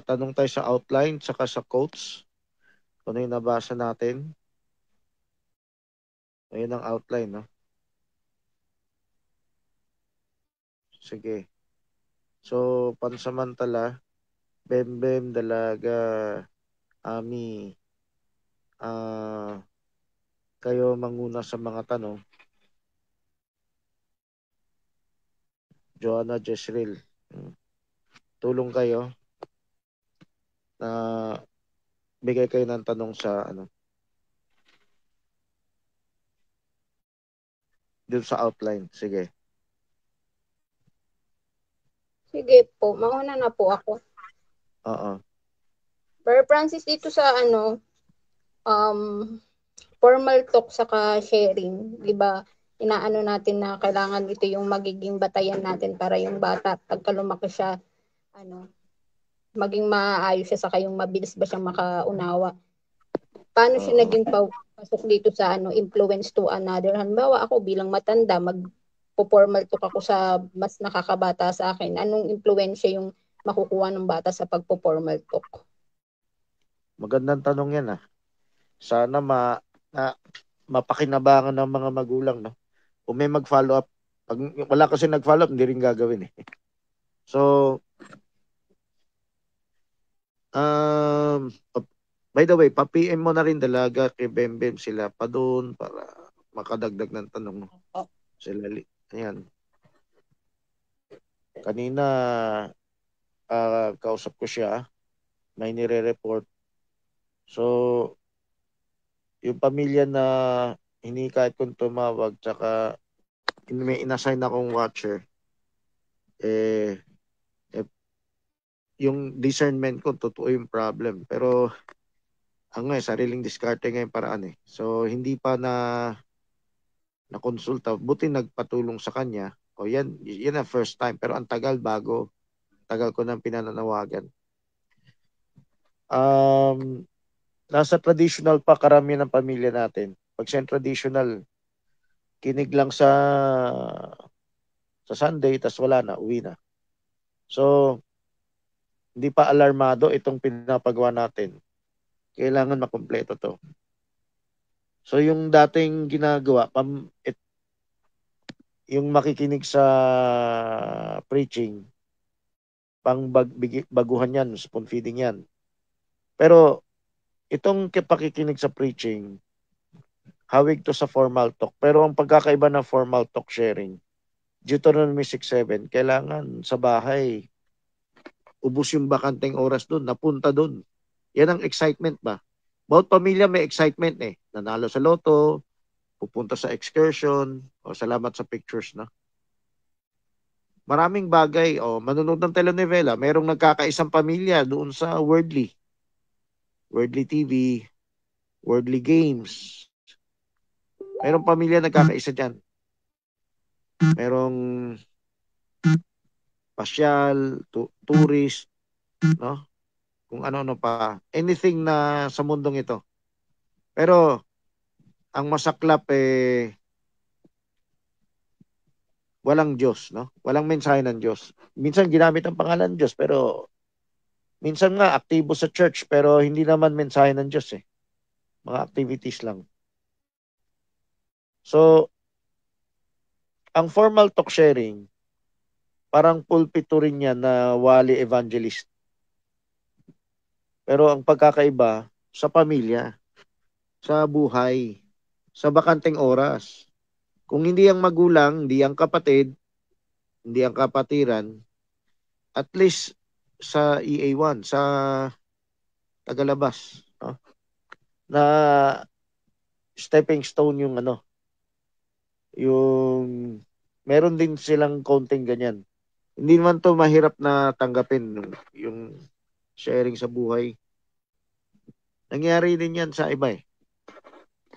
tanong tayo sa outline saka sa quotes. Ano yung nabasa natin? Ayun ang outline, no? Sige. So, pansamantala, Bembem, Dalaga, Ami, kayo manguna sa mga tanong. Joanna, Jezreel, tulong kayo na bigay kayo ng tanong sa dun sa outline. Sige. Sige po, mauna na po ako. Oo. Pero Francis, dito sa um, formal talk saka sharing, di ba, inaano natin na kailangan ito yung magiging batayan natin para yung bata, pagka lumaki siya, maging maayos siya saka yung mabilis ba siyang makaunawa. Paano siya Oo. naging pasok dito sa influence to another? Halimbawa, ako bilang matanda, formal talk ako sa mas nakakabata sa akin. Anong impluwensya yung makukuha ng bata sa pagpo-formal talk? Magandang tanong yan, ah. Sana mapakinabangan ng mga magulang, no? Kung may mag-follow up, pag wala kasi nag-follow up, hindi rin gagawin, eh. So, by the way, pa-PM mo na rin Dalaga kay Bembem sila pa doon para makadagdag ng tanong sila. Ayan. Kanina, kausap ko siya, may nire-report. So, yung pamilya na kahit kung tumawag, tsaka may inassign akong watcher, eh, yung discernment ko, totoo yung problem. Pero, sariling diskarte nga yung paraan, eh. So, hindi pa na konsulta, buti nagpatulong sa kanya. O yan ang first time. Pero ang tagal ko nang pinananawagan. Nasa traditional pa karamihan ng pamilya natin. Pag siya traditional, kinig lang sa Sunday, tas wala na, uwi na. So, hindi pa alarmado itong pinapagawa natin. Kailangan makumpleto to. So, yung dating ginagawa, yung makikinig sa preaching, baguhan yan, spoon feeding yan. Pero, itong pakikinig sa preaching, hawig to sa formal talk. Pero ang pagkakaiba ng formal talk sharing, Deuteronomy 6:7, kailangan sa bahay, ubus yung bakanteng oras doon, napunta doon. Yan ang excitement ba? Bawat pamilya may excitement eh. Nanalo sa loto, pupunta sa excursion, o salamat sa pictures na. Maraming bagay, manonood ng telenovela, merong nagkakaisang pamilya doon sa Worldly TV, Worldly Games. Merong pamilya nagkakaisa dyan. Merong pasyal, tourist, no? Kung ano-ano pa. Anything na sa mundong ito. Pero, ang masaklap walang Diyos, no? Walang mensahe ng Diyos. Minsan ginamit ang pangalan ng Diyos, pero minsan nga aktibo sa church, pero hindi naman mensahe ng Diyos eh. Mga activities lang. So, ang formal talk sharing, parang pulpito rin yan na wali evangelist. Pero ang pagkakaiba, sa pamilya, sa buhay, sa bakanteng oras. Kung hindi ang magulang, hindi ang kapatid, hindi ang kapatiran, at least sa EA1, sa tagalabas, no? Na stepping stone yung yung meron din silang konting ganyan. Hindi naman to mahirap na tanggapin yung sharing sa buhay. Nangyari din yan sa iba eh.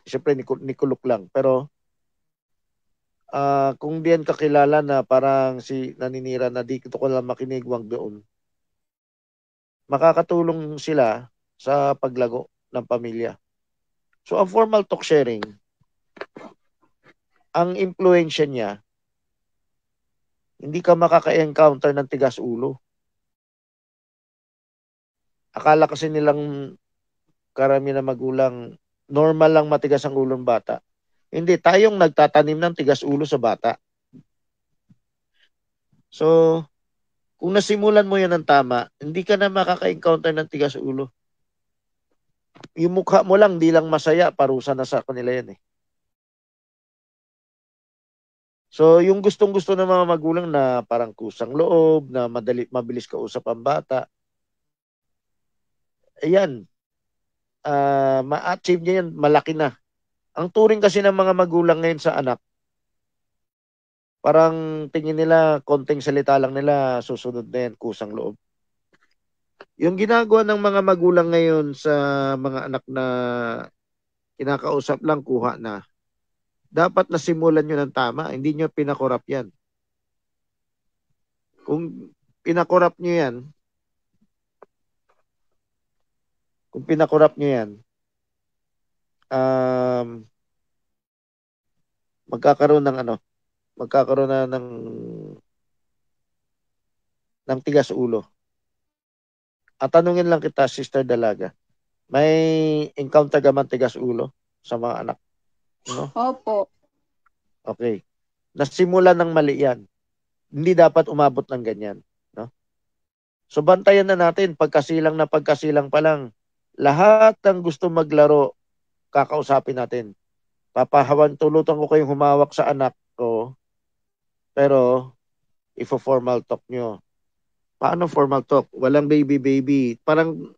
Siyempre, nikulok lang. Pero, kung diyan kakilala na parang si naninira na di ko lang makinig, wag doon. Makakatulong sila sa paglago ng pamilya. So, ang formal talk sharing, ang impluensya niya, hindi ka makaka-encounter ng tigas ulo. Akala kasi nilang karamihan na magulang, normal lang matigas ang ulo ng bata. Hindi, tayong nagtatanim ng tigas ulo sa bata. So, kung nasimulan mo yan ng tama, hindi ka na makaka-encounter ng tigas ulo. Yung mukha mo lang, di lang masaya, parusa na sa kanila yan eh. So, yung gustong-gusto ng mga magulang na parang kusang loob, na mabilis kausap ang bata, ayan, ma-achieve niya yan, malaki na. Ang turing kasi ng mga magulang ngayon sa anak, parang tingin nila, konting salita lang nila, susunod na yan, kusang loob. Yung ginagawa ng mga magulang ngayon sa mga anak na kinakausap lang, kuha na. Dapat nasimulan nyo ng tama, hindi nyo pinakorap yan. Kung pinakorap nyo yan, magkakaroon ng magkakaroon na ng tigas ulo. At tanungin lang kita, Sister Dalaga, may encounter ka man tigas ulo sa mga anak? No? Opo. Okay. Nasimulan ng mali yan. Hindi dapat umabot ng ganyan. No? So bantayan na natin, pagkasilang pa lang, lahat ng gusto maglaro, kakausapin natin. Tulutan ko kayong humawak sa anak ko, pero ifo-formal talk nyo. Paano formal talk? Walang baby. Parang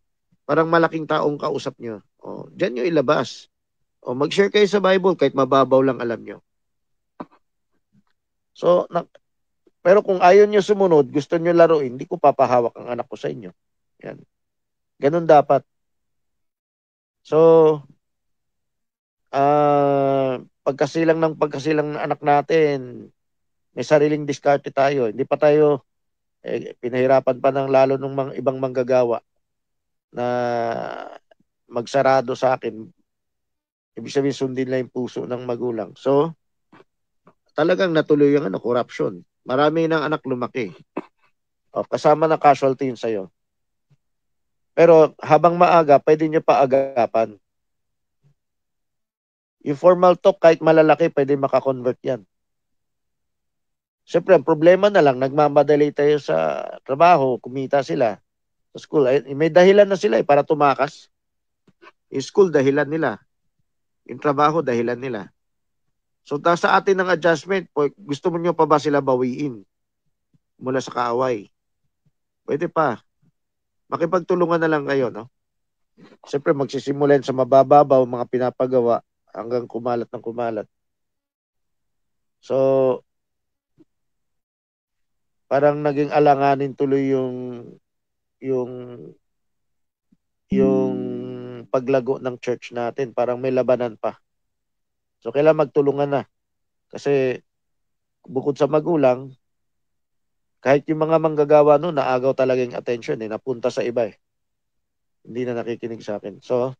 malaking taong kausap nyo. O, diyan nyo ilabas. O, mag-share kayo sa Bible kahit mababaw lang alam nyo. So, pero kung ayaw nyo sumunod, gusto nyo laruin, hindi ko papahawak ang anak ko sa inyo. Yan. Ganun dapat. So, pagkasilang ng anak natin, may sariling diskarte tayo. Hindi pa tayo pinahirapan pa ng lalo ng mga ibang manggagawa na magsarado sa akin. Ibig sabihin, sundin lang yung puso ng magulang. So, talagang natuloy yung corruption. Marami ng anak lumaki. O, kasama na casualty yun sa'yo. Pero habang maaga, pwede nyo pa agapan. Yung formal talk, kahit malalaki, pwede makakonvert yan. Siyempre, ang problema na lang, nagmamadali tayo sa trabaho, kumita sila sa school. Ay, may dahilan na sila para tumakas. Yung school, dahilan nila. Yung trabaho, dahilan nila. So, sa atin ng adjustment, gusto mo nyo pa ba sila bawiin mula sa kaaway? Pwede pa. Makipagtulungan na lang kayo, no? Siyempre, magsisimulan sa mabababaw, mga pinapagawa, hanggang kumalat ng kumalat. So, parang naging alanganin tuloy yung paglago ng church natin. Parang may labanan pa. So, kailangan magtulungan na. Kasi, bukod sa magulang, kahit yung mga manggagawa no, naagaw talaga yung attention napunta sa iba Hindi na nakikinig sa akin. So,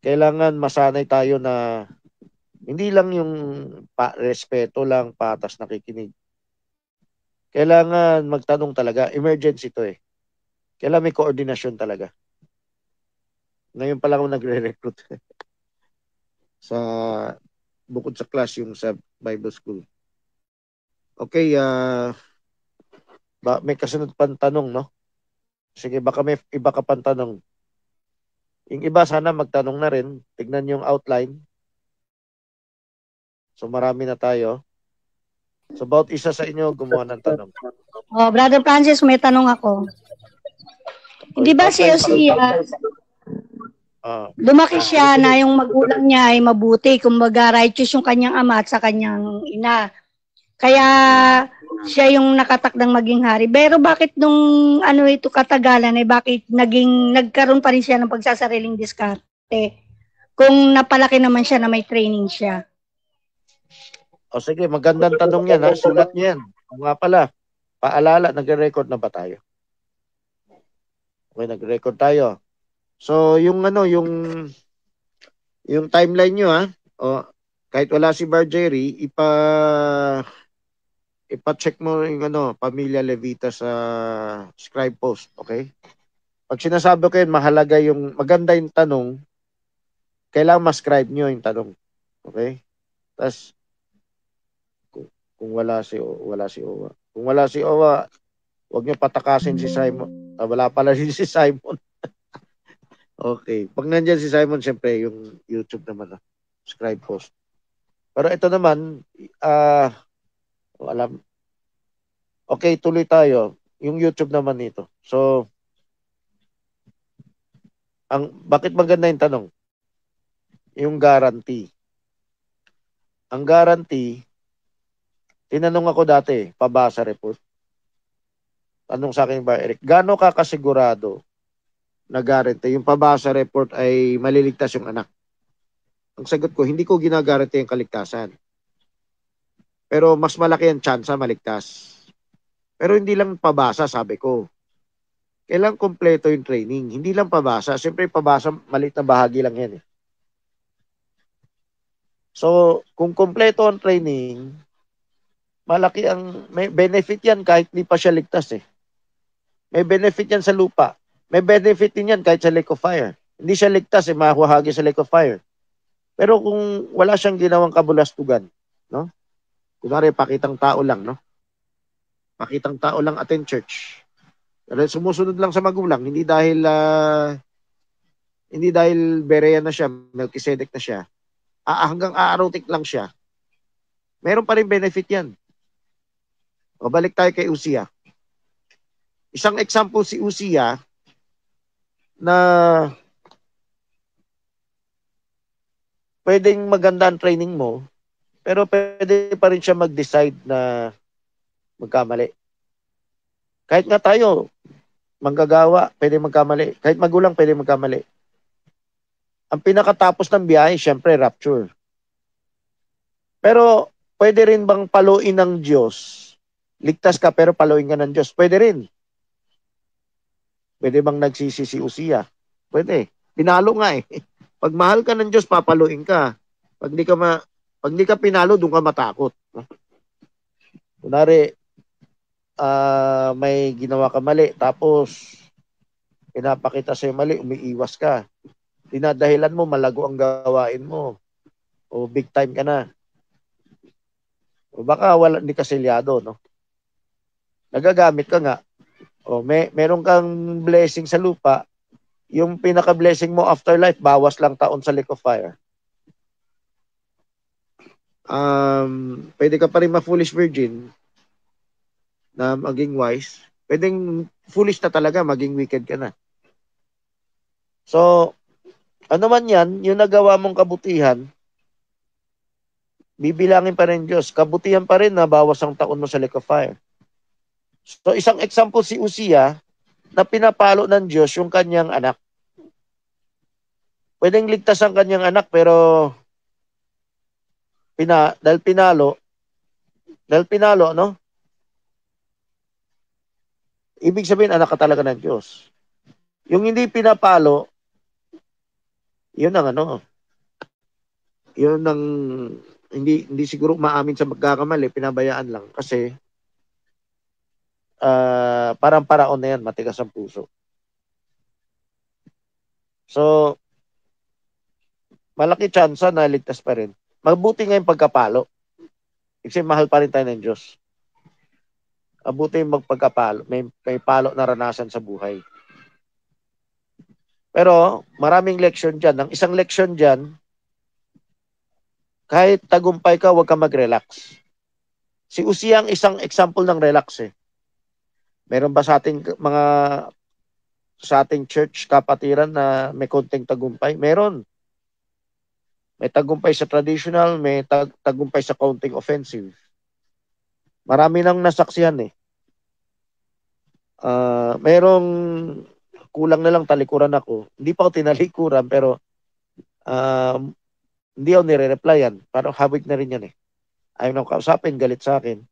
kailangan masanay tayo na hindi lang yung respeto lang, patas nakikinig. Kailangan magtanong talaga. Emergency to Kailangan may koordinasyon talaga. Ngayon pa lang ako nagre-recruit sa bukod sa class yung sa Bible School. Okay, may kasunod pang tanong, no? Sige, baka may iba ka pang tanong. Yung iba, sana magtanong na rin. Tignan yung outline. So, marami na tayo. So, about isa sa inyo gumawa ng tanong. Oh, Brother Francis, may tanong ako. Hindi ba si lumaki siya na yung magulang niya ay mabuti, kumbaga righteous yung kanyang ama at sa kanyang ina. Kaya siya yung nakatakdang maging hari. Pero bakit nung katagalan ay bakit nagkaroon pa rin siya ng pagsasariling diskarte? Kung napalaki naman siya na may training siya. O sige, magandang tanong yan ha. Sulat niyo yan. Nga pala, paalala, nagre-record na ba tayo? Okay, nagre-record tayo. So, yung timeline nyo ha. O, kahit wala si Bargery, ipa-check mo yung Pamilya Levita sa scribe post, okay? Pag sinasabi ko yun, mahalaga yung, maganda yung tanong, kailangan mascribe nyo yung tanong. Okay? Tapos, kung wala si Owa. Kung wala si Owa, huwag nyo patakasin si Simon. Wala pala rin si Simon. Okay. Pag nandyan si Simon, syempre, yung YouTube naman, subscribe post. Pero ito naman, alam. Okay, tuloy tayo. Yung YouTube naman nito. So, bakit maganda yung tanong? Yung guarantee. Ang guarantee, tinanong ako dati, pabasa report. Tanong sa akin ba, Eric, gaano ka kasigurado na guarantee? Yung pabasa report ay maliligtas yung anak. Ang sagot ko, hindi ko ginaguarantee yung kaligtasan. Pero mas malaki ang tsansa maligtas. Pero hindi lang pabasa, sabi ko. Kailangan kompleto yung training. Hindi lang pabasa. Siyempre, pabasa, maliit na bahagi lang yan. So, kung kompleto ang training, malaki may benefit yan kahit hindi pa siya ligtas eh. May benefit yan sa lupa. May benefit din yan kahit sa lake of fire. Hindi siya ligtas eh, mahuhagi sa lake of fire. Pero kung wala siyang ginawang kabulastugan, no? Kunwari, pakitang tao lang, no? Pakitang tao lang attend church. Pero sumusunod lang sa magulang, hindi dahil Berea na siya, Melchizedek na siya. Hanggang aarotik lang siya. Meron pa rin benefit yan. O balik tayo kay Uzziah. Isang example si Uzziah na pwedeng maganda ang training mo, pero pwede pa rin siya mag-decide na magkamali. Kahit nga tayo, manggagawa, pwede magkamali. Kahit magulang, pwede magkamali. Ang pinakatapos ng biyahe, syempre, rapture. Pero, pwede rin bang paluin ng Diyos? Ligtas ka, pero paluin ka ng Diyos. Pwede rin. Pwede bang nagsisi si Uzziah? Pwede. Pinalo nga eh. Pag mahal ka ng Diyos, papaluin ka. Pag di ka pinalo, doon ka matakot. Kunwari, may ginawa ka mali, tapos pinapakita sa'yo mali, umiiwas ka. Dinadahilan mo, malago ang gawain mo. O big time ka na. O baka hindi ka selyado, no? Nagagamit ka nga. O meron kang blessing sa lupa, yung pinaka-blessing mo afterlife, bawas lang taon sa lake of fire. Pwede ka pa rin ma-foolish virgin na maging wise. Pwedeng foolish na talaga, maging wicked ka na. So, ano man yan, yung nagawa mong kabutihan, bibilangin pa rin Diyos. Kabutihan pa rin na bawas ang taon mo sa lake of fire. So, isang example si Uzziah na pinapalo ng Diyos yung kanyang anak. Pwedeng ligtas ang kanyang anak, pero dahil pinalo, no? Ibig sabihin, anak ka talaga ng Diyos. Yung hindi pinapalo, yun ang hindi siguro maamin sa magkakamali, pinabayaan lang. Kasi, parang paraon na yan, matigas ang puso. So, malaki tsansa na ligtas pa rin. Mabuti nga yung pagkapalo. Kasi mahal pa rin tayo ng Diyos. Mabuti yung magpagkapalo. May palo na ranasan sa buhay. Pero, maraming leksyon dyan. Ang isang leksyon dyan, kahit tagumpay ka, huwag ka mag-relax. Si Uzziah ang isang example ng relax eh. Meron ba sa ating church kapatiran na may konting tagumpay? Meron. May tagumpay sa traditional, may tagumpay sa counting offensive. Marami nang nasaksihan eh. Merong kulang na lang talikuran ako. Hindi pa ako tinalikuran, pero hindi ako nire-replyan. Parang habit na rin yan eh. Ayaw nang kausapin, galit sa akin.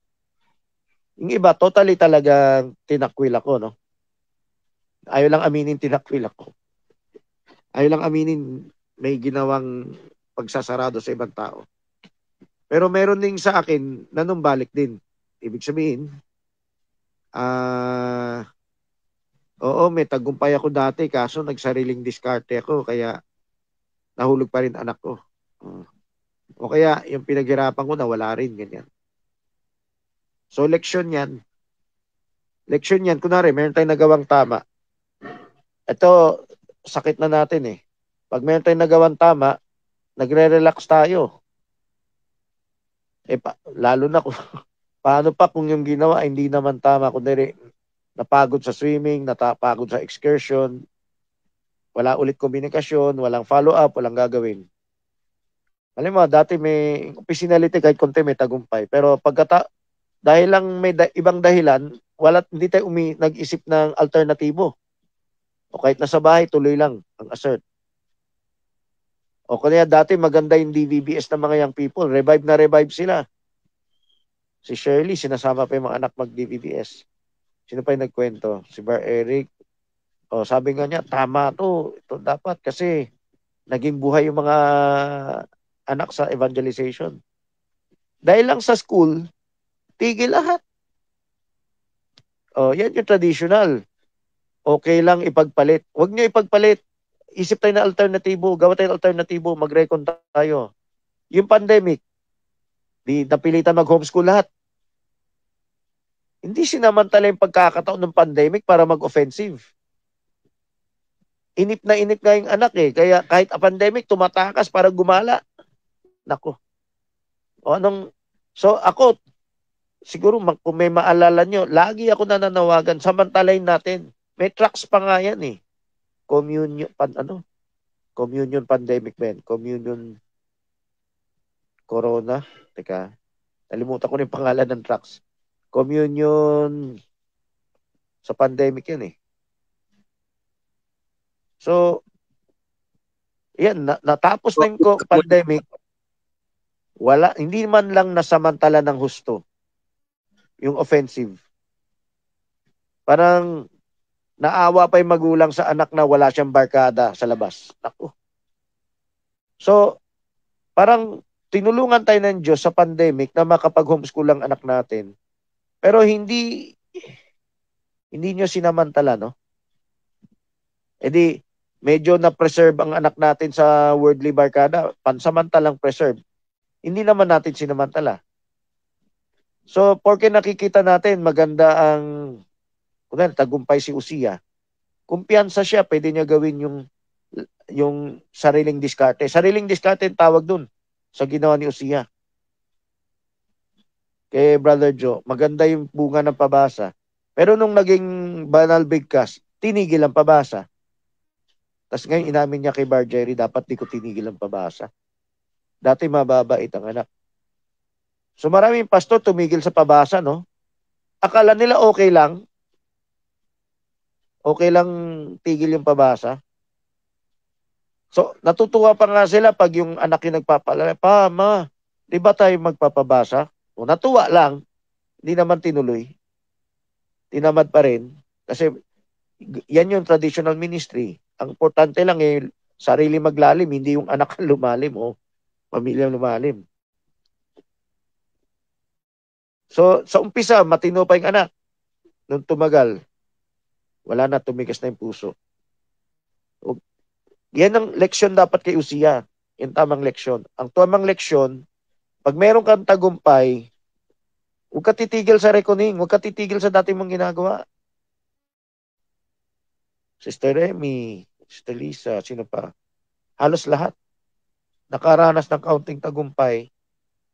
Yung iba, totally talagang tinakwil ako, no? Ayaw lang aminin tinakwil ako. Ayaw lang aminin may ginawang pagsasarado sa ibang tao. Pero meron din sa akin na numbalik din. Ibig sabihin, Oo, may tagumpay ako dati, kaso nagsariling diskarte ako, kaya nahulog pa rin anak ko. Oo. O kaya, yung pinaghirapan ko, nawala rin, ganyan. So, leksyon yan. Leksyon yan, kunwari, meron tayong nagawang tama. Ito, sakit na natin eh. Pag meron tayong nagawang tama, nagre-relax tayo. Lalo na kung, paano pa kung yung ginawa hindi naman tama, kundi napagod sa swimming, napagod sa excursion, wala ulit komunikasyon, walang follow-up, walang gagawin. Alam mo, dati may personality kahit konti may tagumpay. Pero dahil lang may ibang dahilan, hindi tayo nag-isip ng alternatibo. O kahit nasa bahay, tuloy lang ang assert. O kaya dati maganda yung DVBS ng mga young people. Revive na revive sila. Si Shirley, sinasama pa yung mga anak mag-DVBS. Sino pa yung nagkwento? Si Bar Eric. O sabi nga niya, tama to. Ito dapat kasi naging buhay yung mga anak sa evangelization. Dahil lang sa school, tigil lahat. O, yan yung traditional. Okay lang ipagpalit. Huwag niyo ipagpalit. Isip tayo na alternatibo. Gawa tayo ng alternatibo. Mag-recon tayo. Yung pandemic, napilitan mag-homeschool lahat. Hindi sinamantala yung pagkakataon ng pandemic para mag-offensive. Inip na inip nga yung anak eh. Kaya kahit pandemic, tumatakas para gumala. Nako. So ako, siguro kung may maalala nyo, lagi ako nananawagan, samantalayin natin. May tracks pa nga yan eh. Communion pandemic ben. Communion corona. Teka, nalimutan ko na yung pangalan ng tracks. Communion sa pandemic yan eh. So, yan, natapos na yung pandemic, hindi man lang nasamantala ng husto yung offensive. Parang naawa pa yung magulang sa anak na wala siyang barkada sa labas. Naku. So, parang tinulungan tayo ng Diyos sa pandemic na makapag-homeschool ang anak natin. Pero hindi nyo sinamantala, no? Medyo na-preserve ang anak natin sa worldly barkada, pansamantalang preserve. Hindi naman natin sinamantala. So, porque nakikita natin maganda ang tagumpay si Uzziah. Kumpiyansa siya, pwede niya gawin yung sariling diskarte. Sariling diskarte tawag dun sa ginawa ni Uzziah. Kay Brother Joe, maganda yung bunga ng pabasa. Pero nung naging banal bigkas, tinigil ang pabasa. Tapos ngayon inamin niya kay Bar Jerry, dapat di ko tinigil ang pabasa. Dati mababait ang anak. So maraming pastor tumigil sa pabasa, no? Akala nila okay lang. Okay lang tigil yung pabasa. So natutuwa pa nga sila pag yung anak yung nagpapalala, pa, ma, di ba tayo magpapabasa? O natuwa lang, hindi naman tinuloy. Tinamad pa rin. Kasi yan yung traditional ministry. Ang importante lang sarili maglalim, hindi yung anak lumalim o pamilya lumalim. So, sa umpisa, matino pa yung anak. Nung tumagal, wala na, tumigas na yung puso. Yan ang leksyon dapat kay Uzziah. Yung tamang leksyon. Ang tamang leksyon, pag meron kang tagumpay, huwag ka titigil sa reckoning, huwag ka titigil sa dati mong ginagawa. Sister Remy, Sister Lisa, sino pa? Halos lahat. Nakaranas ng kaunting tagumpay.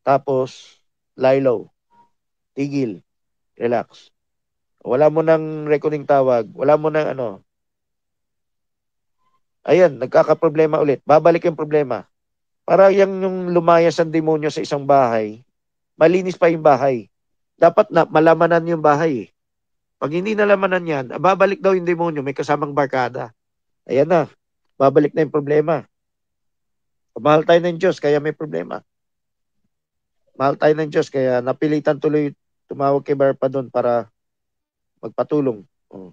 Tapos, lie low. Tigil. Relax. Wala mo ng reckoning tawag. Wala mo ng ano. Ayan, nagkakaproblema ulit. Babalik yung problema. Para yung lumayas ang demonyo sa isang bahay, malinis pa yung bahay. Dapat na malamanan yung bahay. Pag hindi nalamanan yan, babalik daw yung demonyo, may kasamang barkada. Ayan na, babalik na yung problema. Mahal tayo ng Diyos, kaya may problema. Mahal tayo ng Diyos, kaya napilitan tuloy tumawag kay Barpa doon para magpatulong. Oh.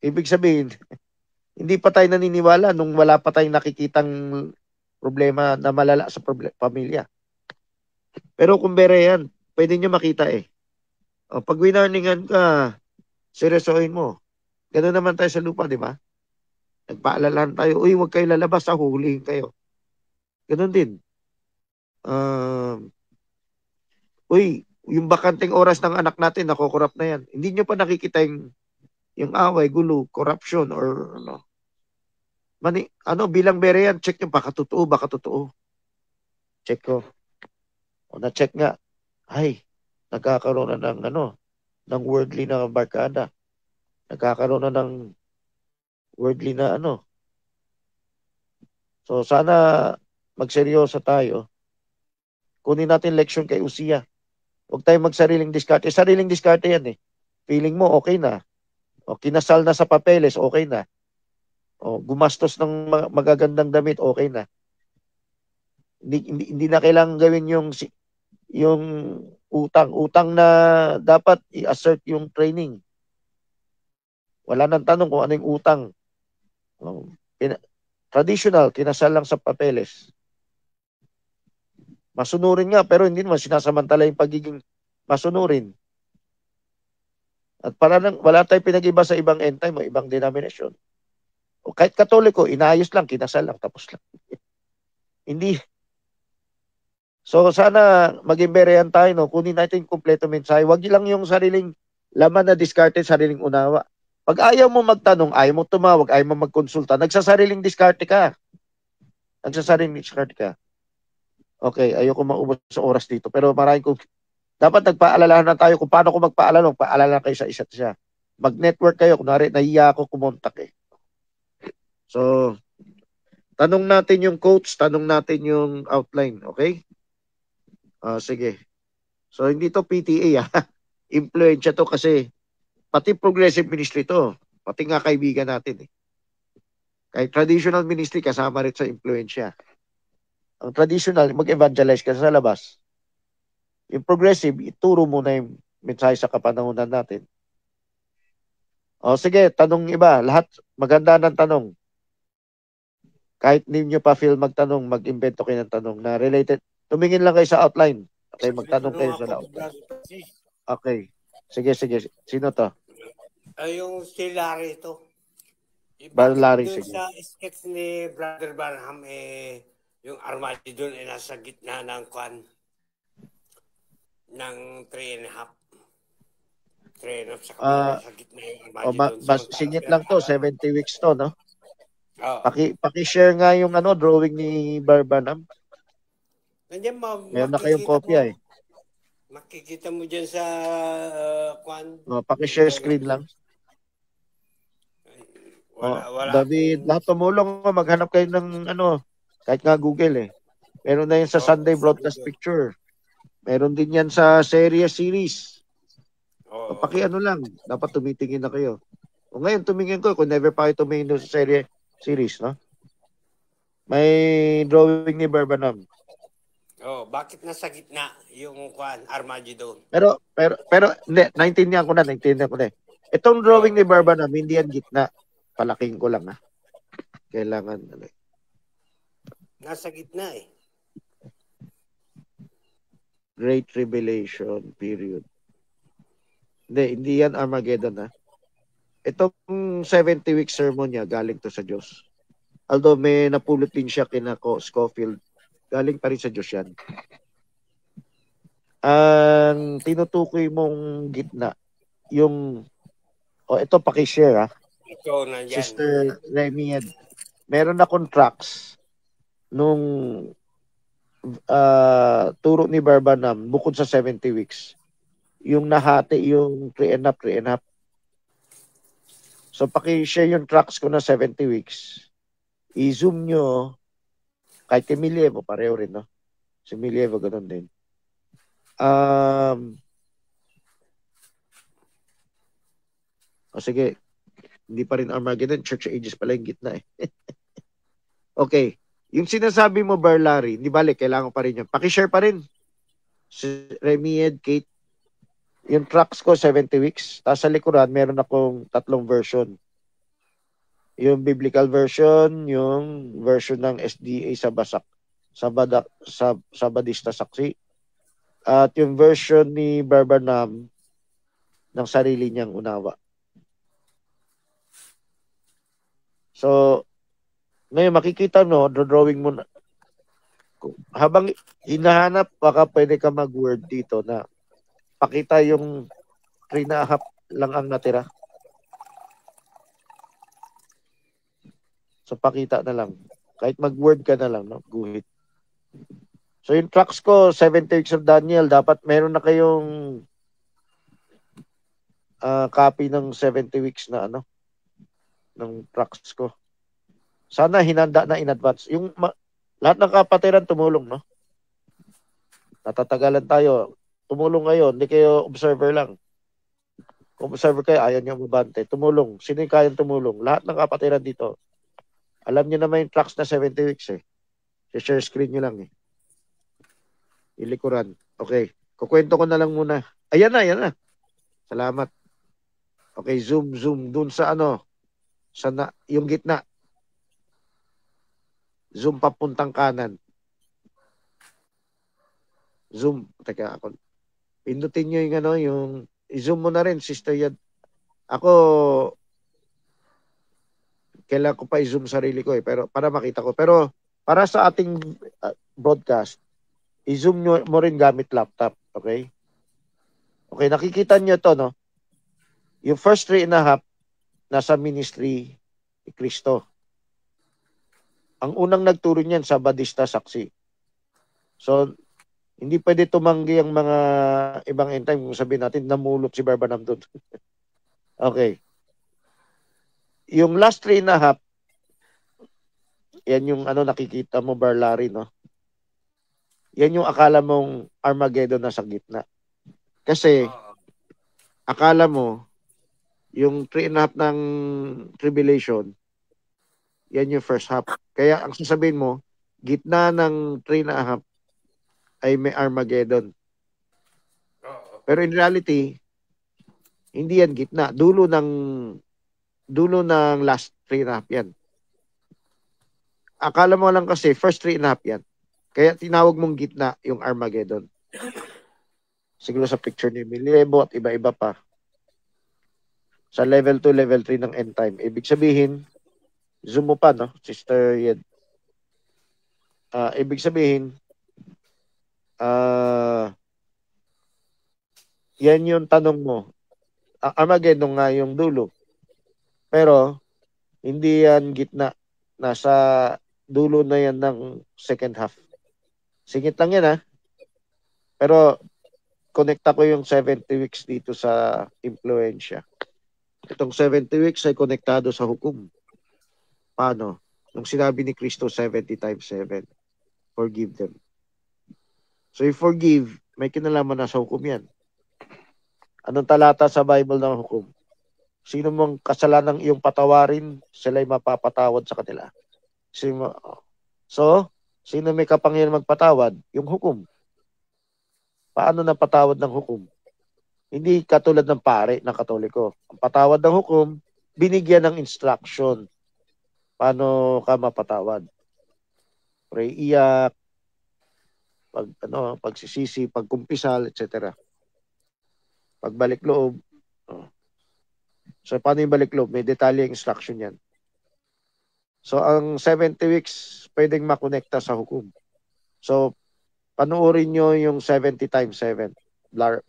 Ibig sabihin, hindi pa tayo naniniwala nung wala pa tayong nakikitang problema na malala sa pamilya. Pero kung bere yan, pwede nyo makita eh. O, pag winarningan ka, seryosohin mo. Ganun naman tayo sa lupa, di ba? Nagpaalalahan tayo, uy, huwag kayo lalabas, huhulihin kayo. Ganun din. Uy, yung bakanting oras ng anak natin, nakokorrupt na yan. Hindi nyo pa nakikita yung away, gulo, corruption, or ano. Bilang bere yan, check nyo, baka totoo. Check ko. O na-check nga. Ay, nagkakaroon na ng worldly na barkada. Nagkakaroon na ng worldly na So, sana magseryoso tayo. Kunin natin leksyon kay Uzziah. Huwag tayong magsariling diskarte. Sariling diskarte yan eh. Feeling mo, okay na. O, kinasal na sa papeles, okay na. O, gumastos ng magagandang damit, okay na. Hindi na kailangan gawin yung utang na dapat i-assert yung training. Wala nang tanong kung ano yung utang. Traditional, kinasal lang sa papeles. Masunurin nga, pero hindi naman sinasamantala yung pagiging masunurin. At wala tayong pinag-iba sa ibang end time o ibang denomination. O kahit Katoliko, inayos lang, kinasal lang, tapos lang. Hindi. So sana maging berehan tayo, no? Kunin natin yung kumpleto mensahe. Huwag lang yung sariling laman na diskarte, sariling unawa. Pag ayaw mo magtanong, ayaw mo tumawag, ayaw mo magkonsulta, nagsasariling diskarte ka. Okay, ayoko maubos sa oras dito. Pero dapat nagpaalalahan na tayo kung paano ko magpaalala kayo sa isa't isa. Mag-network kayo. Kunwari, nahiya ako kumontak eh. So, tanong natin yung coach, tanong natin yung outline. Okay? Sige. So, hindi to PTA Influensya to kasi pati progressive ministry to. Pati nga kaibigan natin eh. Kahit traditional ministry, kasama rin sa influensya. Ang traditional, mag-evangelize ka sa labas. Yung progressive, ituro mo na yung mensahe sa kapanahunan natin. O sige, tanong iba. Lahat, maganda ng tanong. Kahit hindi nyo pa feel magtanong, mag-invento kayo ng tanong na related. Tumingin lang kayo sa outline. Okay, magtanong kayo sa outline. Okay. Sige. Sino to? Yung si Larry to. Larry, doon sige. sa sketch ni Brother Barham, yung armadillo doon ay nasa gitna ng ng 3.5. 3.5 sa kabila, sa gitna yung armadillo doon. Singit lang to, 70 weeks to, no? Oh. Paki-share nga yung drawing ni Barbanam. Nandiyan meron na kayong kopya eh. Makikita mo dyan sa paki-share screen lang. Wala David, lahat tumulong, maghanap kayo ng kahit nga Google eh. Meron na yan sa Sunday Broadcast Picture. Meron din yan sa series. Lang, dapat tumitingin na kayo. O ngayon, tumingin ko, kung never pa kayo tumingin sa series, no? May drawing ni Barbanam. Bakit nasa gitna yung armadillo? Pero hindi, naintindihan ko na. Itong drawing ni Barbanam, hindi yan gitna. Palaking ko lang ha. Kailangan nasa gitna eh. Great Revelation period. Hindi yan Armageddon ha. Itong 70-week sermon niya, galing to sa Diyos. Although may napulot din siya kina Scofield, galing pa rin sa Diyos yan. Ang tinutukoy mong gitna, ito paki-share ha. Ito nandyan. Sister Remied, meron akong tracks nung turo ni Barbanam bukod sa 70 weeks. Yung nahati yung 3.5. So paki-share yung tracks ko na 70 weeks. I-zoom nyo kahit kay Milievo, pareho rin, no? Si Milievo, ganun din. Sige. Hindi pa rin Armageddon. Church Ages pala yung gitna eh. Okay. Yung sinasabi mo, Larry, hindi balik. Kailangan pa rin yun. Pakishare pa rin. Si Remied, Kate. Yung tracks ko, 70 weeks. Tapos sa likuran, meron akong 3 version. Yung biblical version, yung version ng SDA sa Basak. Sabadista Saksi. At yung version ni Barbanam ng sarili niyang unawa. So, ngayon makikita no, drawing mo na. Habang hinahanap, baka pwede ka mag-word dito na pakita yung 3.5 lang ang natira. So, pakita na lang. Kahit mag-word ka na lang, no? Guhit. So, yung tracks ko, 70 weeks of Daniel, dapat meron na kayong copy ng 70 weeks na ano, ng tracks ko. Sana hinanda na in advance. Yung lahat ng kapatiran tumulong, no? Natatagalan tayo. Tumulong kayo, hindi kayo observer lang. Kung observer kayo, ayaw nyo mabante. Tumulong. Sino yung kayang tumulong? Lahat ng kapatiran dito. Alam nyo naman yung tracks na 70 weeks eh. Share screen nyo lang eh. Ilikuran. Okay. Kukwento ko na lang muna. Ayan na. Salamat. Okay, zoom. Dun sa ano, yung gitna. Zoom papuntang kanan. Zoom. Teka, ako. Pindutin nyo yung ano, i-zoom mo na rin, Sister Yad. Ako, kailangan ko pa i-zoom sarili ko eh, pero para makita ko. Pero para sa ating broadcast, i-zoom mo rin gamit laptop, okay? Okay, nakikita nyo to, no? Yung first 3.5, nasa ministry ni Kristo. Ang unang nagturo niyan sa Badista Saksi. So, hindi pwede tumanggi ang mga ibang end time kung sabihin natin namulot si Barbanam doon. Okay. Yung last 3.5, yan yung ano nakikita mo, Barlari, no? Yan yung akala mong Armageddon na sa gitna. Kasi, akala mo, yung 3.5 ng tribulation, yan yung first half. Kaya ang sasabihin mo, gitna ng 3.5 ay may Armageddon. Pero in reality, hindi yan gitna. Dulo ng last 3.5 yan. Akala mo lang kasi first 3.5 yan. Kaya tinawag mong gitna yung Armageddon. Siguro sa picture ni Milebo at iba-iba pa. Sa level 2, level 3 ng end time. Ibig sabihin, zoom mo pa, no? Sister Yed. Ibig sabihin, yan yung tanong mo. Armageddon nga yung dulo. Pero, hindi yan gitna. Nasa dulo na yan ng second half. Singit lang yan, ha? Pero, connecta ko yung 70 weeks dito sa impluensya. Itong 70 weeks ay konektado sa hukom. Paano? Nung sinabi ni Kristo 70 times 7, forgive them. So, if forgive, may kinalaman na sa hukom yan. Anong talata sa Bible ng hukom? Sino mong kasalanang iyong patawarin, sila'y mapapatawad sa kanila. So, sino may kapangyarihan magpatawad? Yung hukom. Paano napatawad ng hukom? Hindi katulad ng pare ng Katoliko. Ang patawad ng hukom, binigyan ng instruction. Paano ka mapatawad? Pray iyak, pagsisisi, pagkumpisal, etc. Pagbalik loob. So, paano yung balik loob? May detalye instruction yan. So, ang 70 weeks pwedeng makonekta sa hukom. So, panuorin nyo yung 70 times 7.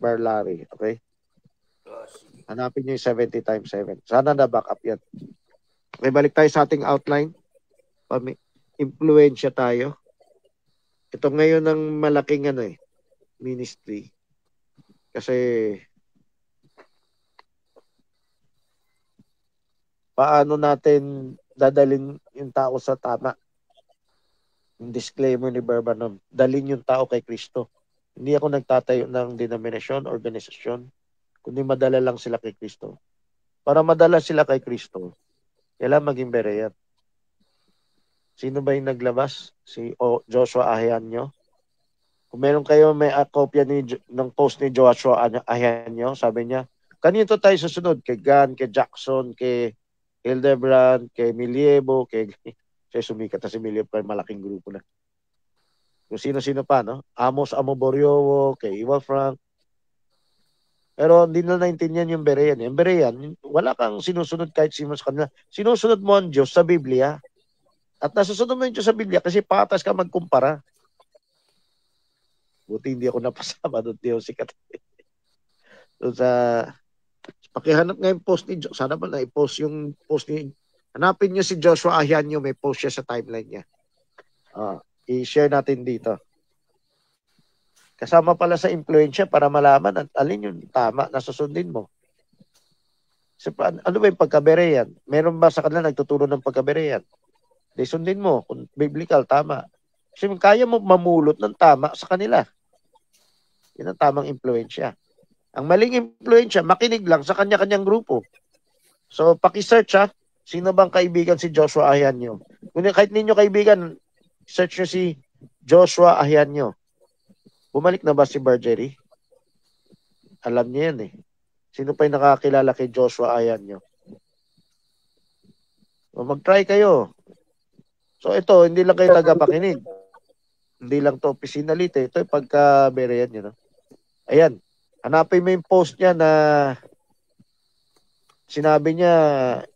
Barlari, okay? Hanapin nyo yung 70 times 7. Sana na-back up yan. Okay, balik tayo sa ating outline. Impluensya tayo. Ito ngayon ang malaking ministry. Kasi paano natin dadalhin yung tao sa tama? Yung disclaimer ni Barbanam, dalhin yung tao kay Kristo. Hindi ako nagtatayo ng denominasyon, organisasyon, kundi madala lang sila kay Kristo. Para madala sila kay Kristo, kailangan maging bereyan. Sino ba yung naglabas? Si Joshua Ahianyo. Kung meron kayo may kopya ng post ni Joshua Ahianyo, sabi niya, kanito tayo susunod? Kay Gan, kay Jackson, kay Hildebrand, kay Miliebo, kay sumikat na si Miliebo, kay malaking grupo na. Kung sino-sino pa, no? Amos Amoboriowo, kay Iwa Frank. Pero hindi na naintindihan yung Berean. Yung Berean, wala kang sinusunod kahit sino sa kanila. Sinusunod mo ang Diyos sa Biblia. At nasusunod mo yung Diyos sa Biblia kasi patas ka magkumpara. Buti hindi ako napasama doon, Teo, sikat. Doon sa, pakihanap nga yung post ni Joshua. Sana ba na-post yung post ni, hanapin nyo si Joshua Ahianyo, may post siya sa timeline niya. I-share natin dito. Kasama pala sa influensya para malaman at alin yung tama na susundin mo. So, ano ba yung pagkabereyan? Meron ba sa kanila nagtuturo ng pagkabereyan? Di sundin mo. Kung biblical, tama. Kasi kaya mo mamulot ng tama sa kanila. Yan ang tamang influensya. Ang maling influensya, makinig lang sa kanya-kanyang grupo. So, paki-search ha. Sino bang kaibigan si Joshua Ahianyo? Kung kahit ninyo kaibigan, search nyo si Joshua Ahianyo. Bumalik na ba si Bargery? Alam niya yan eh. Sino pa yung nakakilala kay Joshua Ahianyo? So, mag-try kayo. So ito, hindi lang kayo tagapakinig. Hindi lang to opisinalite. Ito yung pagka-berean nyo. No? Ayan. Hanapin mo yung post niya na sinabi niya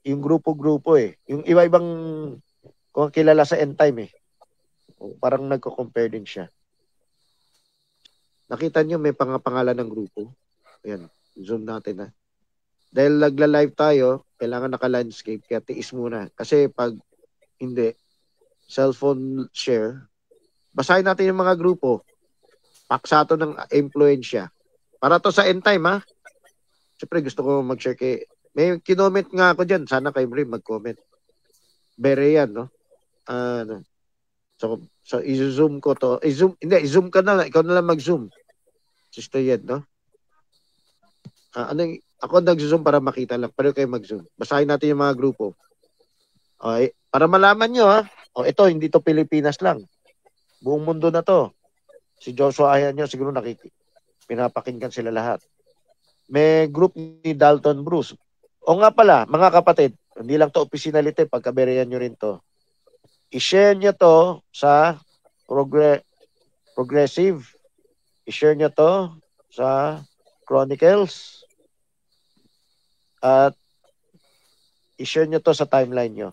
yung grupo-grupo eh. Yung iba-ibang kung kilala sa end time eh. Parang nagko-compare din siya. Nakita niyo may pangalan ng grupo. Ayan. Zoom natin ha. Dahil nagla-live tayo, kailangan naka-landscape kaya tiis muna. Kasi pag hindi, cellphone share, basahin natin yung mga grupo. Paksato ng influensya. Para to sa end time ha. Siyempre gusto ko mag-share kay... May kinoment nga ako dyan. Sana kayo rin mag-comment. Berean, no? So i-zoom ko to. I-zoom ka na. Ikaw na lang mag-zoom. Sister Yed, no? Ako nag-zoom para makita lang. Pero kayo mag-zoom. Basahin natin yung mga grupo. Okay. Para malaman nyo, ha? Ito, hindi to Pilipinas lang. Buong mundo na to. Si Joshua Ahianyo, siguro pinapakinggan sila lahat. May group ni Dalton Bruce. O nga pala, mga kapatid, hindi lang to opisinalite, pagkaberean nyo rin to. I-share nyo to sa Progressive. I-share nyo to sa Chronicles. At i-share nyo to sa timeline nyo.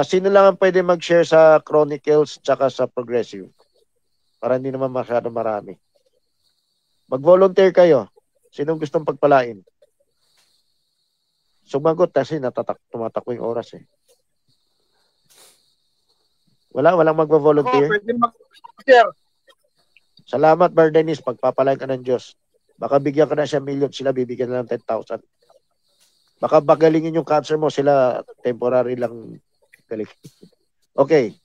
Sino lang ang pwede mag-share sa Chronicles tsaka sa Progressive? Para hindi naman masyado marami. Mag-volunteer kayo. Sinong gustong pagpalain? Sumagot kasi tumatakbo yung oras eh. Walang magva-volunteer? Pwede mag-share. Salamat, Bar Dennis. Pagpapalain ka ng Diyos. Baka bigyan ka na siya million, sila bibigyan na ng 10,000. Baka bagalingin yung cancer mo, sila temporary lang galing. Okay.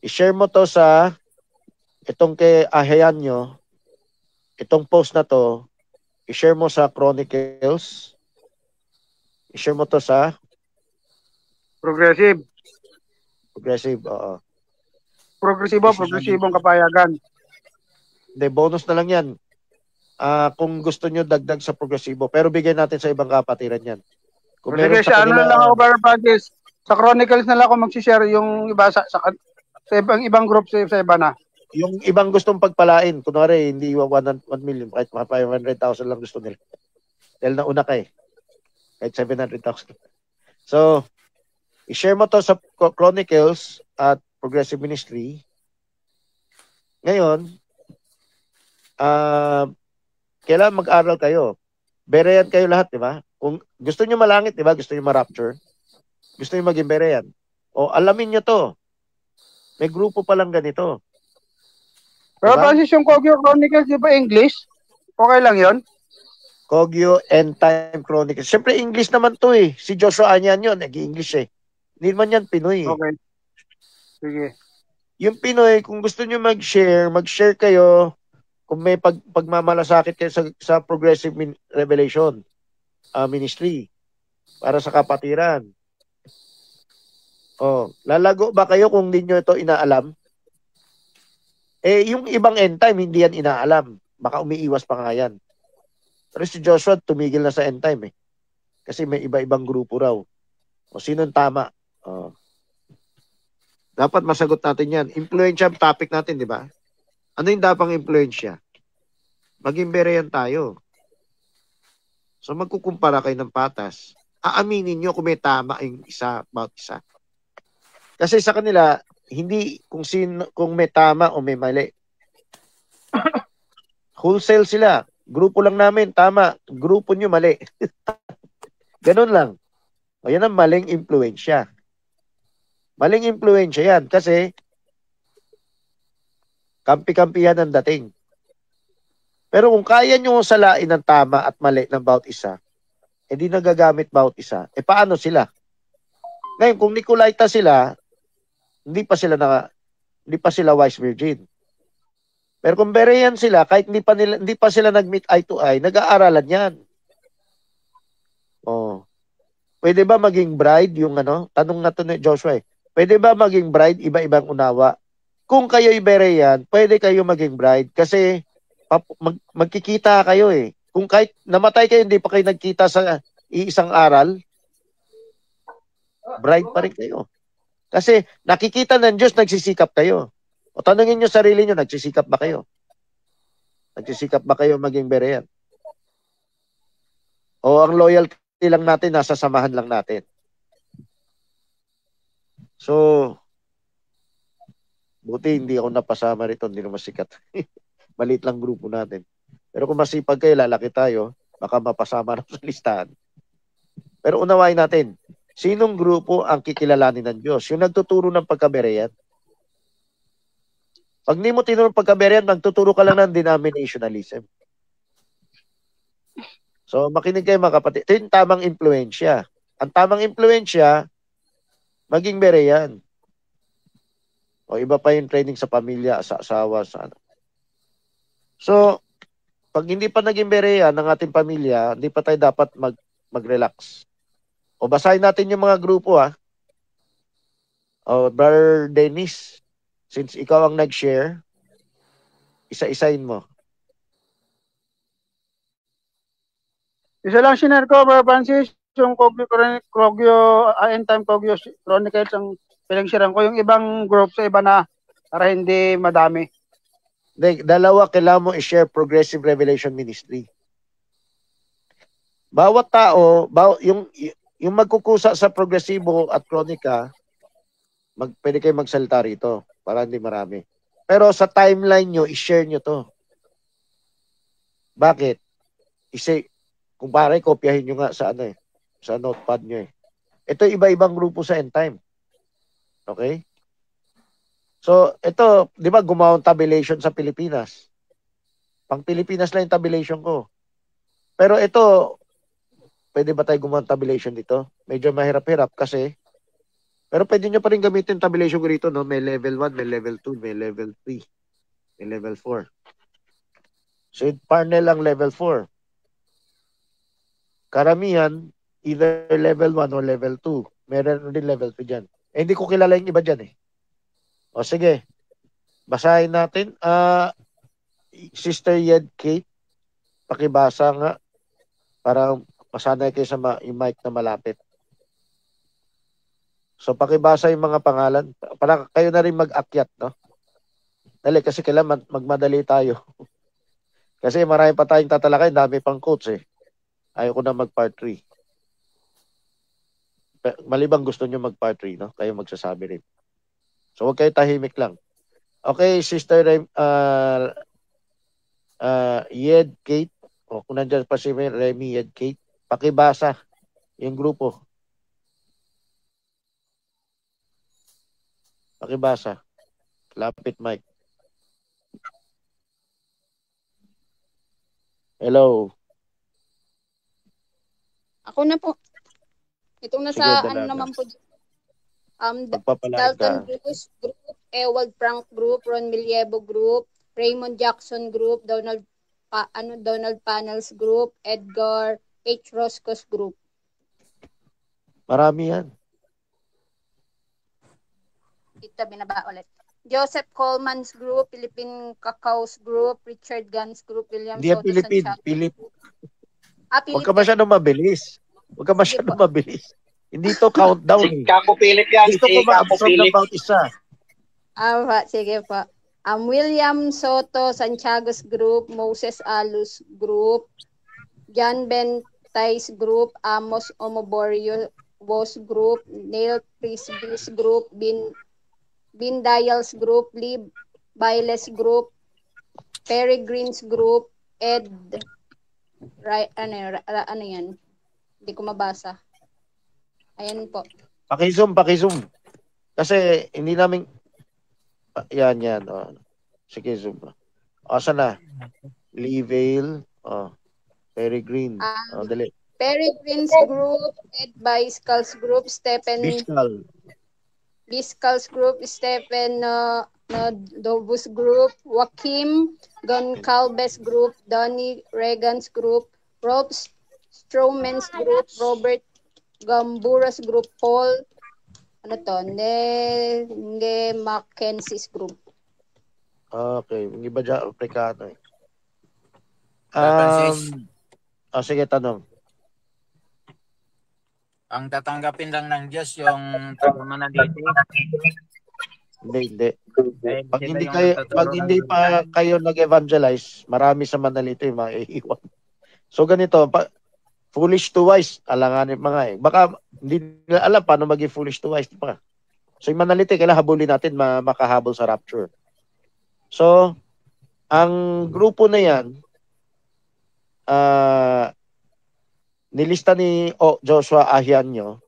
I-share mo to sa itong kay Ahianyo. Itong post na to, i-share mo sa Chronicles. I-share mo to sa Progressive, oo. progresibong kapayagan. Hindi, bonus na lang yan. Kung gusto nyo dagdag sa progresibo. Pero bigyan natin sa ibang kapatiran yan. Kung Sige, sa ano na lang ako, Brother Francis. Sa Chronicles na lang ako mag-share yung iba sa ibang group sa iba na. Yung ibang gustong pagpalain, kunwari, hindi 1 million, kahit 500,000 lang gusto nila. Dahil nauna ka eh. Kahit 700,000. So, i-share mo to sa Chronicles at Progressive Ministry. Ngayon, kailangan mag-aral kayo. Berean kayo lahat, di ba? Kung gusto nyo malangit, di ba? Gusto nyo ma-rapture. Gusto nyo maging berean. O, alamin nyo to. May grupo palang ganito. Pero diba? Francis, yung Kogyo Chronicles, di ba English? Okay lang yon? Kogyo End Time Chronicles. Siyempre, English naman to eh. Si Joshua Ahianyo, nag-English eh. Hindi man yan Pinoy eh. Okay. Sige. Yung Pinoy, kung gusto nyo mag-share kayo. Kung may pagmamalasakit kayo sa Progressive Revelation Ministry para sa kapatiran. Lalago ba kayo kung hindi nyo ito inaalam? Yung ibang end time, hindi yan inaalam. Baka umiiwas pa nga yan. Pero si Joshua, tumigil na sa end time eh. Kasi may iba-ibang grupo raw. Sinong tama? Dapat masagot natin yan. Influential topic natin, di ba? Ano yung dapang influensya? Maging berean tayo. So magkukumpara kayo ng patas. Aaminin nyo kung may tama yung isa about isa. Kasi sa kanila, hindi kung may tama o may mali. Wholesale sila. Grupo lang namin, tama. Grupo nyo, mali. Ganun lang. O yan ang maling impluensya. Maling impluensya yan kasi kampi-kampihan ang dating. Pero kung kaya nyo salain ng tama at mali ng bawat isa, di nagagamit bawat isa, paano sila? Ngayon, kung Nicolaita sila, hindi pa sila wise virgin. Pero kung Berean sila, kahit hindi pa sila nag-meet eye to eye, nag-aaralan yan. Oh. Pwede ba maging bride yung tanong na to ni Joshua Pwede ba maging bride iba-ibang unawa? Kung kayo'y Berean, pwede kayo maging bride kasi magkikita kayo Kung kahit namatay kayo, hindi pa kayo nagkita sa isang aral, bride pa rin kayo. Kasi nakikita ng Diyos, nagsisikap kayo. O tanungin nyo sarili nyo, nagsisikap ba kayo? Nagsisikap ba kayo maging Berean? O ang loyalty lang natin, nasa samahan lang natin? So, buti hindi ako napasama rito, hindi naman sikat. Maliit lang grupo natin. Pero kung masipag kayo, lalaki tayo, baka mapasama na sa listahan. Pero unawain natin, sinong grupo ang kikilalanin ng Diyos? Yung nagtuturo ng pagkaberean. Pag di mo tinuro ng pagkaberean, magtuturo ka lang ng denominationalism. So, makinig kayo mga kapatid. Ito yung tamang impluensya. Ang tamang impluensya, maging Berean. O iba pa yung training sa pamilya, sa asawa, sa ano. So, pag hindi pa naging Berean ng ating pamilya, hindi pa tayo dapat mag-relax. O basahin natin yung mga grupo O Brother Dennis, since ikaw ang nag-share, isa-isain mo. Isa lang sinare ko, Brother Francis, yung Kogyo, End Time Kogyo Chronicles, ang pinagsiran ko. Yung ibang group sa iba na para hindi madami. Dalawa, kailangan mo i-share Progressive Revelation Ministry. Bawat tao, yung magkukusa sa Progresibo at Kronika, pwede kayo magsalita rito para hindi marami. Pero sa timeline nyo, i-share nyo to. Bakit? Kung pare, kopyahin nyo nga sa sa notepad nyo Ito iba-ibang grupo sa End Time. Okay? So, ito, di ba, gumawa ng tabulation sa Pilipinas. Pang Pilipinas lang yung tabulation ko. Pero ito, pwede ba tayo gumawa ng tabulation dito? Medyo mahirap-hirap kasi, pero pwede nyo pa rin gamitin tabulation ko rito, no? May level 1, may level 2, may level 3, may level 4. So, Parnell ang level 4. Karamihan, either level 1 or level 2. Meron din level 2 dyan. Hindi ko kilala yung iba dyan O sige, basahin natin. Sister Yed Kate, pakibasa nga para masanay kayo sa yung mic na malapit. So pakibasa yung mga pangalan para kayo na rin mag-akyat, no? Dali, kasi kailangan magmadali tayo. Kasi marami pa tayong tatalakay, dami pang quotes Ayaw ko na mag-part 3. Malibang gusto nyo mag-part 3, no? Kayo magsasabi rin. So, huwag kayo tahimik lang. Okay, Sister Yed Kate. O, kung nandiyan pa si Remy Yed Kate, pakibasa yung grupo. Pakibasa. Lapit mic. Hello. Ako na po. Itong nasa naman po. Dalton Bruce Group, Ewald Frank Group, Ron Millievo Group, Raymond Jackson Group, Donald Panels Group, Edgar H. Roscos Group. Marami yan. Ito, binaba ulit. Joseph Coleman's Group, Philippine Cacao's Group, Richard Gunn's Group, William Soto Philippine. Huwag ka masyadong mabilis. Hindi to countdown. Kapupilit yan. Gusto ko ma-absorb ng bawat isa. Sige po. William Soto, Santiago's Group, Moses Alus Group, John Ben Baptized Group, Amos Omoborios Group, Neil Frisbees Group, Bindials Group, Lee Biles Group, Peregrines Group, Ed, ano yan? Hindi ko mabasa. Ayan po. Pakizoom. Kasi hindi namin, yan. Oh. Sige, zoom. Saan na? Leevale, Peregrine. Dali. Peregrines Group, Ed Biscals Group, Stephen Biscals Group, Stephen Dobus Group, Joaquim Goncalves Group, Donnie Regan's Group, Rob Strowman's Group, Robert Gamburas Group, Paul Nge Mackenzie's Group. Okay, yung iba dyan, Afrikano eh. Sige, tanong. Ang tatanggapin lang ng Diyos yung taga-Manaliti. Hindi. Pag hindi pa kayo nag-evangelize, marami sa Manaliti maiiwan. So ganito, foolish to wise, alanganin mga eh. Baka hindi nila alam paano maging foolish to wise pa. So yung Manaliti, kailangan habulin natin makahabol sa rapture. So, ang grupo na yan, nilista ni Joshua Ahianyo,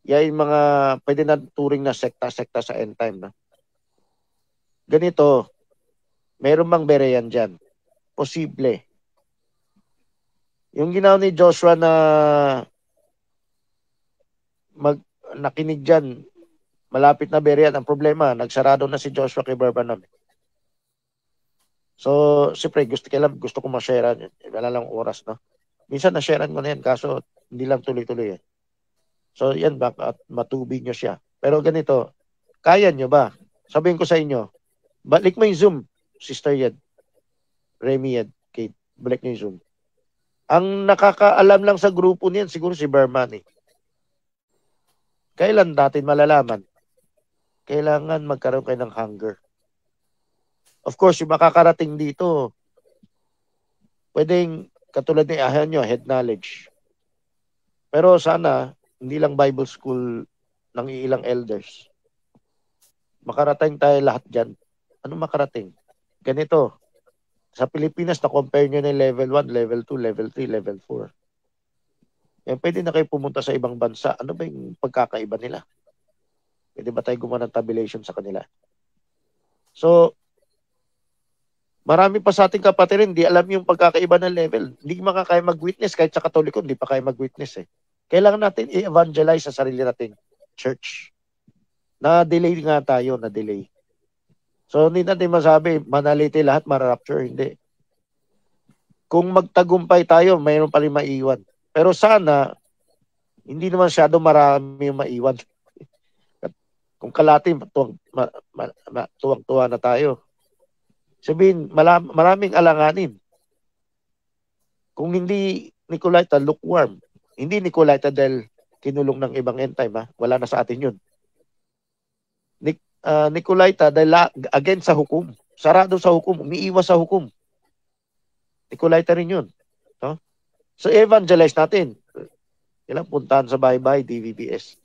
yan yung mga pwede na turing na sekta sa end time. No? Ganito, meron bang Berean dyan? Posible. Yung ginawa ni Joshua na nakinig dyan, malapit na Berean, ang problema, nagsarado na si Joshua kay Barbanam. So, siyempre, gusto ko ma-share. Wala lang oras, no? Minsan na-sharean ko na yan, kaso hindi lang tuloy-tuloy eh. So, yan, baka matubig nyo siya. Pero ganito, kaya nyo ba? Sabihin ko sa inyo, balik mo yung Zoom, Sister Yed, Remy Yed, Kate, balik nyo yung Zoom. Ang nakakaalam lang sa grupo niyan, siguro si Berman eh. Kailan natin malalaman? Kailangan magkaroon kayo ng hunger. Of course, yung makakarating dito, pwedeng katulad ni Ahianyo, head knowledge. Pero sana, hindi lang Bible school ng ilang elders. Makarating tayo lahat dyan. Ano makarating? Ganito, sa Pilipinas, na-compare nyo na level 1, level 2, level 3, level 4. Yan, pwede na kayo pumunta sa ibang bansa. Ano ba yung pagkakaiba nila? Pwede ba tayo gumawa ng tabulation sa kanila? So, marami pa sa ating kapatid hindi alam yung pagkakaiba ng level. Hindi makakaya mag-witness kahit sa Katoliko, hindi pa kaya mag-witness eh. Kailangan natin i-evangelize sa sarili nating church. Na-delay nga tayo, na-delay. So, hindi natin masabi, Manaliti lahat, ma-rapture, hindi. Kung magtagumpay tayo, mayroon pa rin maiwan. Pero sana, hindi naman masyado marami yung maiwan. Kung kalati, tuwang-tuwa na tayo. Sabihin, maraming alanganin. Kung hindi Nicolaita, lukewarm. Hindi Nicolaita dahil kinulong ng ibang end time, ha? Wala na sa atin yun. Nicolaita dahil against sa hukom. Sarado sa hukom. Umiiwas sa hukom. Nicolaita rin yun. No? So, evangelize natin. Kailang puntahan sa bahay-bahay, DVBS.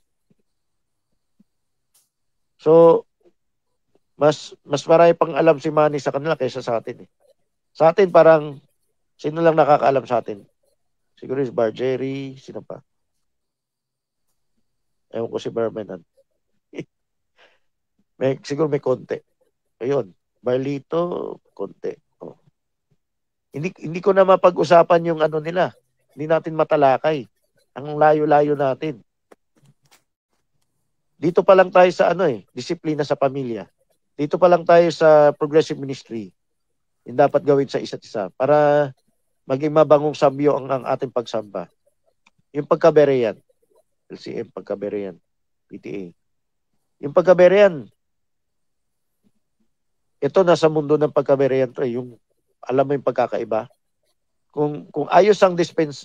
So, mas marami pang alam si Manny sa kanila kaysa sa atin. Eh. Sa atin parang, sino lang nakakaalam sa atin? Siguro si Bargeri, sino pa? Ewan ko si Bermenan. Siguro may konti. Ayun, Barlito, konti. Oh. Hindi ko na mapag-usapan yung ano nila. Hindi natin matalakay. Ang layo-layo natin. Dito pa lang tayo sa disiplina sa pamilya. Dito pa lang tayo sa progressive ministry. Yung dapat gawin sa isa't isa para maging mabangong sambyo ang ating pagsamba. Yung pagkaberean, LCM, pagkaberean, PTA. Yung pagkaberean, ito nasa mundo ng pagkaberean to. Yung, alam mo yung pagkakaiba. Kung ayos ang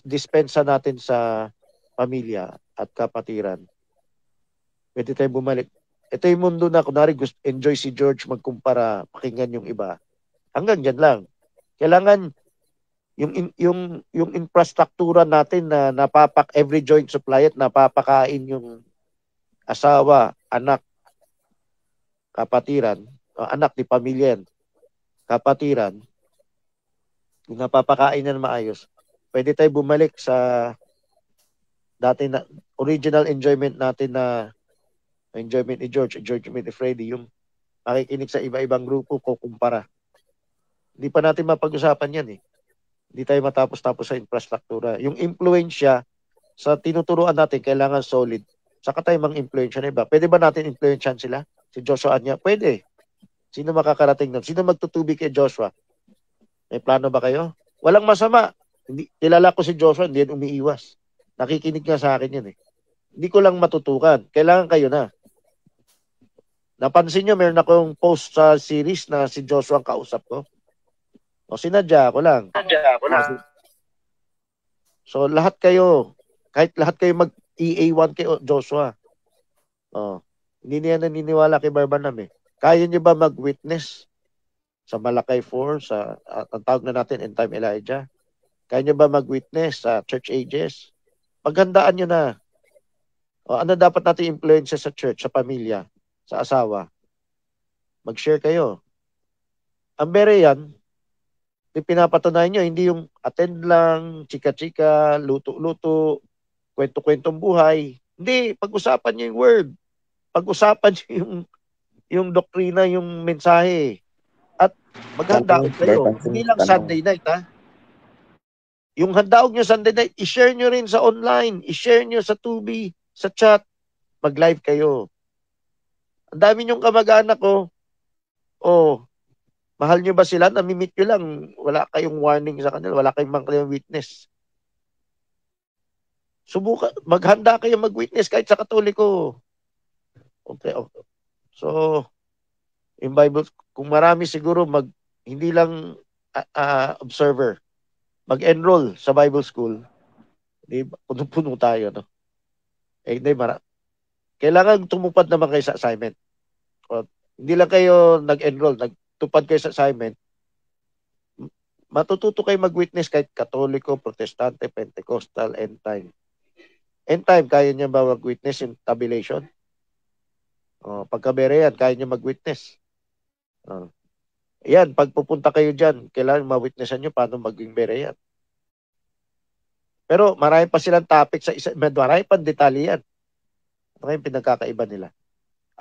dispensa natin sa pamilya at kapatiran, pwede tayo bumalik. Ito yung mundo na, kunwari, enjoy si George magkumpara, pakinggan yung iba. Hanggang dyan lang. Kailangan, yung infrastruktura natin na every joint supply at napapakain yung asawa, anak, kapatiran, anak ni pamilya yan, kapatiran, kung napapakain na maayos, pwede tayo bumalik sa dati na original enjoyment natin na enjoyment ni George, enjoyment ni Freddy, yung makikinig sa iba-ibang grupo ko kumpara. Hindi pa natin mapag-usapan yan eh. Hindi tayo matapos-tapos sa infrastruktura. Yung influensya sa tinuturuan natin, kailangan solid. Saka tayo mang-influensya na iba. Pwede ba natin influensyan sila? Si Joshua Anya? Pwede. Sino makakarating nun? Sino magtutubig kay Joshua? May plano ba kayo? Walang masama. Kilala ko si Joshua, hindi yan umiiwas. Nakikinig nga sa akin yan eh. Hindi ko lang matutukan. Kailangan kayo na. Napansin nyo, meron akong post sa series na si Joshua ang kausap ko. O sinadya ko lang. So lahat kayo, kahit lahat kayo mag-EA1 kay Joshua. Hindi niya naniniwala kay Barbanam eh. Kaya niyo ba mag-witness sa Malakay 4, sa ang tawag na natin End Time Elijah? Kaya niyo ba mag-witness sa Church Ages? Paghandaan niyo na. Ano dapat natin influence sa church, sa pamilya, sa asawa? Mag-share kayo. Ang Berean, pinapatunayan nyo, hindi yung attend lang, chika-chika, luto-luto, kwento-kwentong buhay. Hindi, pag-usapan nyo yung word. Pag-usapan nyo yung doktrina, yung mensahe. At maghandaog kayo. Hindi lang Sunday night, ha? Yung handaog nyo Sunday night, i-share nyo rin sa online. I-share nyo sa Tubi, sa chat. Mag-live kayo. Ang dami nyong kamag-anak ko. Mahal nyo ba sila? Namimit nyo lang. Wala kayong warning sa kanila. Wala kayong mga witness. Subukan. Maghanda kayo mag-witness kahit sa Katoliko. Okay. So, in Bible, kung marami siguro, hindi lang observer. Mag-enroll sa Bible school. Puno-puno tayo, no? Hindi, kailangan tumupad naman kayo sa assignment. Hindi lang kayo nag-enroll, tupad kayo sa assignment, matututo kayo mag-witness kahit Katoliko, Protestante, Pentecostal, End Time. End Time, kaya niya ba mag-witness in tabulation? Pagka-Berean, kaya niya mag-witness. Yan, pag pupunta kayo dyan, kailangan ma-witnessan nyo paano maging Berean. Pero marami pa silang topic sa isa, marami pa detalye yan. Ano yung pinagkakaiba nila?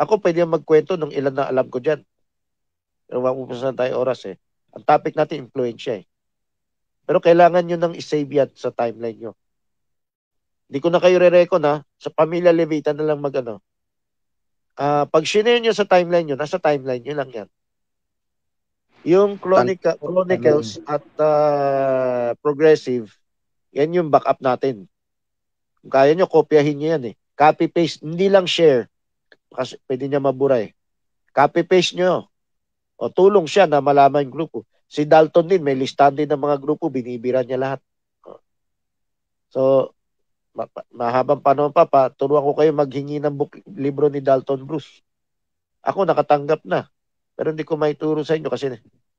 Ako pwede magkwento nung ilan na alam ko dyan. Pero mapupusan tayo oras eh. Ang topic natin, influensya eh. Pero kailangan nyo nang isave yan sa timeline nyo. Hindi ko na kayo re-reco na. Sa Pamilya Levita na lang mag-ano. Pag share nyo sa timeline nyo, nasa timeline nyo lang yan. Yung Chronicles at Progressive, yan yung backup natin. Kung kaya nyo, kopyahin nyo yan eh. Copy-paste, hindi lang share. Kasi pwede niya mabura eh. Copy-paste nyo. O tulong siya na malaman yung grupo. Si Dalton din, may listahan din ng mga grupo, binibira niya lahat. So, mahabang panahon pa, turuan ko kayo maghingi ng libro ni Dalton Bruce. Ako nakatanggap na. Pero hindi ko maituro sa inyo kasi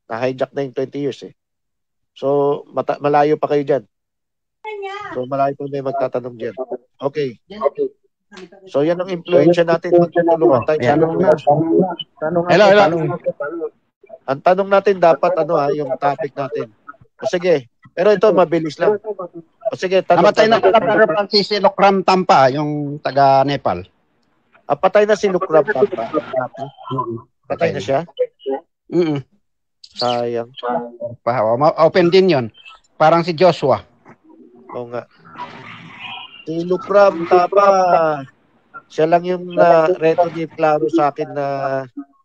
na-hijack na yung 20 years eh. So, malayo pa kayo dyan. So, malayo pa may magtatanong dyan. Okay. So, yan ang influensya natin. Magtutulungan tayo. Hello. Ang tanong natin dapat, yung topic natin. O, sige. Pero ito, mabilis lang. O, sige, namatay na pala Brother Francis si Lokram Tampa, yung taga Nepal. Patay na si Lokram Tampa. Patay na siya? Sayang. Open din yon. Parang si Joshua. Oo nga. Si Lokram Tampa, siya lang yung reto ni klaro sa akin na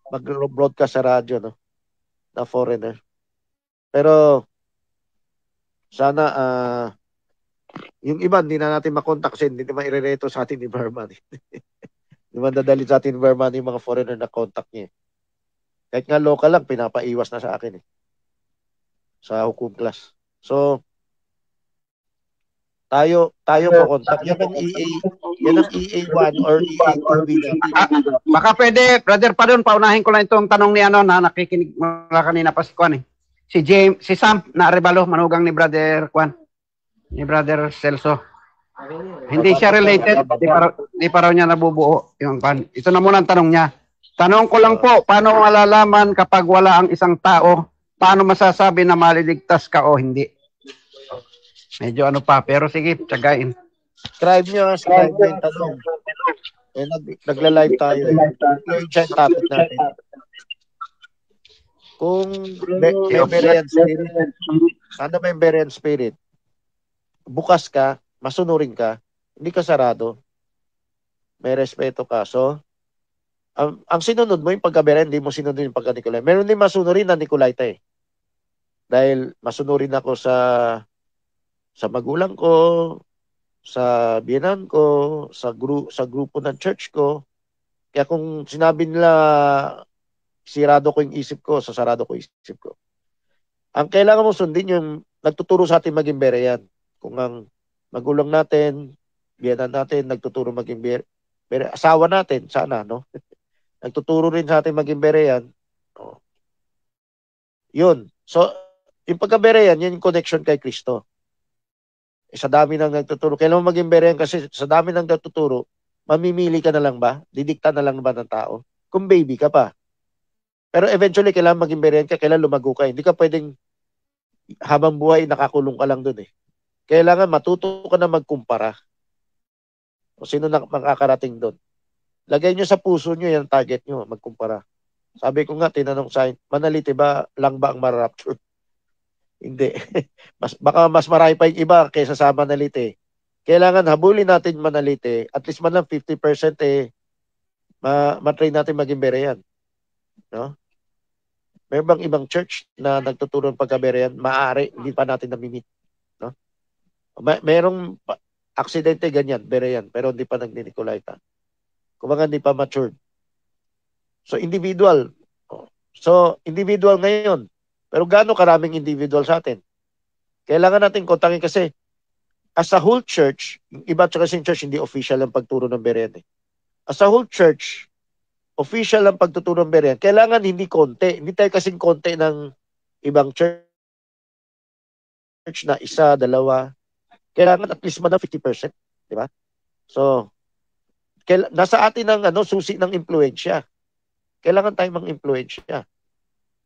mag-broadcast sa radyo, no? Na foreigner. Pero, sana, yung iba, hindi na natin makontak kasi hindi naman irereto sa atin ni Berman. Hindi man dadali sa atin ni Berman yung mga foreigner na contact niya. Kahit nga local lang, pinapaiwas na sa akin eh. Sa hukum class. So, tayo po contact. Yan ang EA1 or EA2B natin. Baka pwede, Brother Padon, paunahin ko lang itong tanong ni na nakikinig mula kanina pa si Kwan eh. Si James, si Sam na Arevalo, manugang ni Brother Juan, ni Brother Celso. Hindi siya related, di pa raw niya nabubuo yung Juan. Ito na muna ang tanong niya. Tanong ko lang po, paano malalaman kapag wala ang isang tao, paano masasabi na maliligtas ka o hindi? Medyo ano pa, pero sige, tsagain. Scribe nyo yung tanong. Eh, nagla-live tayo. Yung topic natin. Kung may Berean spirit, ano ba yung Berean spirit? Bukas ka, masunurin ka, hindi ka sarado, may respeto ka. So, ang sinunod mo yung pagka-Berean, hindi mo sinunod yung pagka-Nicolay. Meron din masunurin na Nicolaita eh. Dahil masunurin ako sa magulang ko, sa biyenan ko, sa grupo ng church ko. Kaya kung sinabi nila sirado ko yung isip ko, sasarado ko yung isip ko. Ang kailangan mo sundin yung nagtuturo sa atin maging Berean. Kung ang magulang natin, biyenan natin, nagtuturo maging Berean. Asawa natin, sana, no? Nagtuturo rin sa atin maging Berean. Oh. Yun. So, yung pagka-Berean, yun yung connection kay Kristo. Sa dami nang nagtuturo. Kailangan maging Berean kasi sa dami nang nagtuturo, mamimili ka na lang ba? Didikta na lang ba ng tao? Kung baby ka pa. Pero eventually, kailangan maging Berean ka, kailangan lumago ka. Hindi ka pwedeng habang buhay, nakakulong ka lang dun eh. Kailangan matuto ka na magkumpara. O sino na makakarating dun. Lagay nyo sa puso nyo yung target nyo, magkumpara. Sabi ko nga, tinanong sa Manalite ba lang ba ang marapture? Hindi. Baka mas marami pa yung iba kaysa sa Manalite. Kailangan habulin natin Manalite. At least man lang 50% ma-train natin maging Berean. No? Meron bang ibang church na nagtuturo ng pagka-Berean? Maaari, hindi pa natin namimit. No? Merong aksidente ganyan, Berean, pero hindi pa nagni-Nicolaita. Kumbaga hindi pa matured. So, individual. So, individual ngayon. Pero gaano karaming individual sa atin? Kailangan natin kontangin kasi as a whole church, iba tsaka kasing church, hindi official ang pagturo ng Berean. As a whole church, official ang pagtuturo ng Berean. Kailangan hindi konti. Hindi tayo kasing konti ng ibang church na isa, dalawa. Kailangan at least man 50%. Di ba? So, nasa atin ang susi ng impluensya. Kailangan tayo mang-impluensya.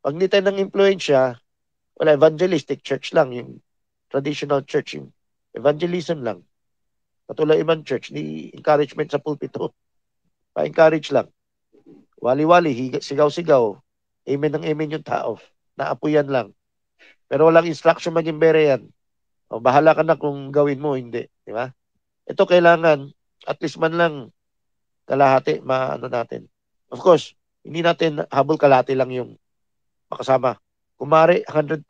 Pag hindi tayo ng impluensya, wala, evangelistic church lang. Yung traditional church, yung evangelism lang. Katulad ibang church, ni encouragement sa pulpito. Pa-encourage lang. Wali-wali, sigaw-sigaw. Amen ng amen yung tao. Naapuyan lang. Pero walang instruction maging Berean. O, bahala ka na kung gawin mo, hindi. Di ba? Ito kailangan, at least man lang, kalahati, natin. Of course, hindi natin habol kalahati lang yung makasama. Kumari, 100%.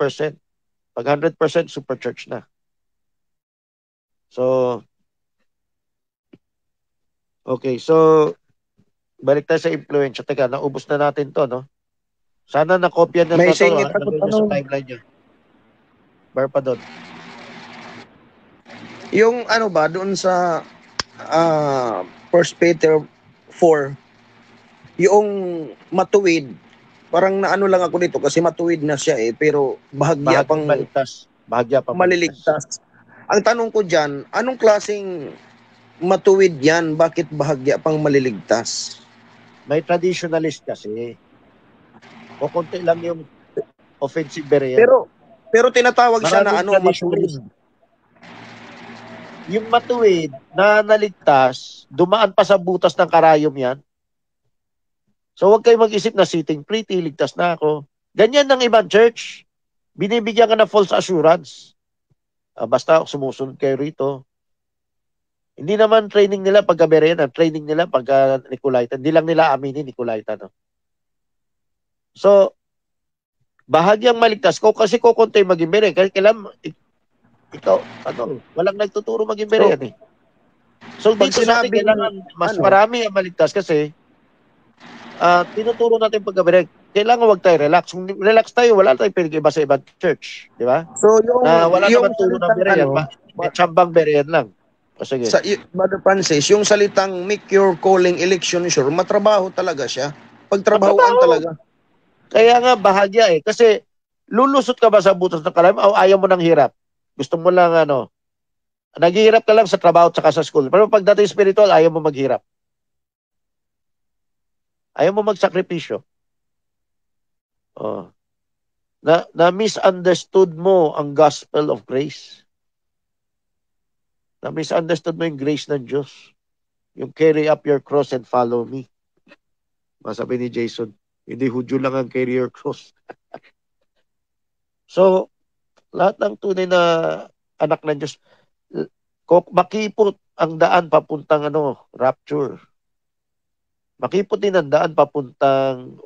Pag 100%, super church na. So, okay, so, balik tayo sa influensya. Teka, naubos na natin to, no? Sana nakopya na May to, singit ha? ako Nandun sa timeline nyo. Bar pa doon. Yung ano ba, doon sa 1 Peter 4, yung matuwid, parang naano lang ako dito kasi matuwid na siya pero bahagya pang maligtas. Bahagya pang maliligtas. Ang tanong ko dyan, anong klaseng matuwid yan? Bakit bahagya pang maliligtas? May traditionalist kasi. O konti lang yung offensive Berean. Pero tinatawag siya na matuwid. Yung matuwid na naligtas, dumaan pa sa butas ng karayom yan. So huwag kayo mag-isip na sitting pretty, ligtas na ako. Ganyan ng ibang church. Binibigyan ka ng false assurance. Basta sumusunod kayo rito. Hindi naman training nila pagka Berean, training nila pagka Nicolaita. Hindi lang nila aminin Nicolaita. No? So, bahagyang maligtas ko kasi kukunti maging Berean. Kailan ikaw, walang nagtuturo maging Berean eh. So, dito sa atin, kailangan mas marami ang maligtas kasi tinuturo natin pagka-Berean. Kailangan wag tayo relax. Kung relax tayo, wala tayong pinag-iba sa ibang church. Di ba? So, wala naman turo ng Berean. Tsambang Berean lang. O, sige. Brother Francis, yung salitang make your calling election sure, matrabaho talaga siya. Pagtrabahoan talaga. Kaya nga, bahagya eh. Kasi, Lulusot ka ba sa butas ng kalayaan o ayaw mo ng hirap? Gusto mo lang naghihirap ka lang sa trabaho at saka sa school. Pero pagdating spiritual, ayaw mo maghirap. Ayaw mo magsakripisyo. Oh. Na misunderstood mo ang gospel of grace. Na misunderstood mo yung grace ng Diyos. Yung carry up your cross and follow me. Masabi ni Jason, hindi Hudyo lang ang carry your cross. So, lahat ng tunay na anak ng Diyos, makipot ang daan papuntang rapture. Makipot din ang daan papuntang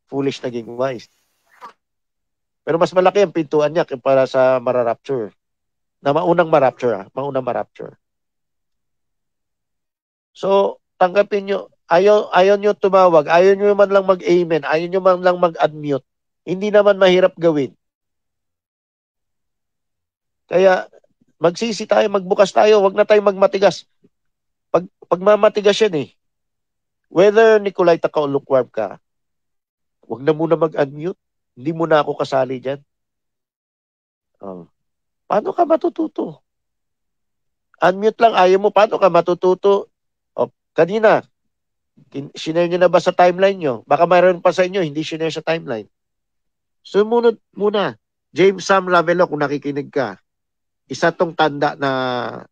foolish naging wise. Pero mas malaki ang pintuan niya para sa mararapture. Na maunang marapture. Maunang marapture. So, tanggapin nyo. Ayaw nyo tumawag. Ayaw nyo man lang mag-amen. Ayaw nyo man lang mag-unmute. Hindi naman mahirap gawin. Kaya, magsisi tayo, magbukas tayo. Huwag na tayo magmatigas. Pagmamatigas yan Whether Nicolaita ka o lukewarm ka, huwag na muna mag-unmute. Hindi mo na ako kasali dyan. Paano ka matututo? Unmute lang, ayaw mo. Paano ka matututo? Kanina, sinare nyo na ba sa timeline nyo? Baka mayroon pa sa inyo, hindi sinare sa timeline. Sumunod muna. James Sam Ravelo, kung nakikinig ka, isa tong tanda na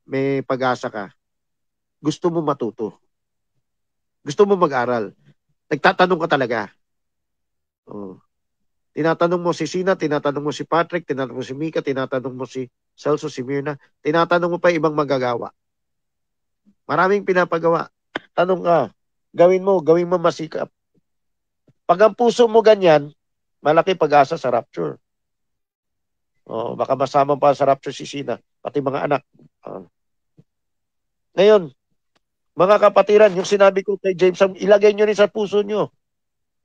may pag-asa ka. Gusto mo matuto. Gusto mo mag-aral. Nagtatanong ka talaga. Tinatanong mo si Sina, tinatanong mo si Patrick, tinatanong mo si Mika, tinatanong mo si Celso, si Mirna, tinatanong mo pa ibang magagawa. Maraming pinapagawa. Tanong ka, gawin mo masikap. Pag ang puso mo ganyan, malaki pag-asa sa rapture. Baka masama pa sa rapture si Sina, pati mga anak. Ngayon, mga kapatiran, yung sinabi ko kay James, ilagay nyo rin sa puso nyo.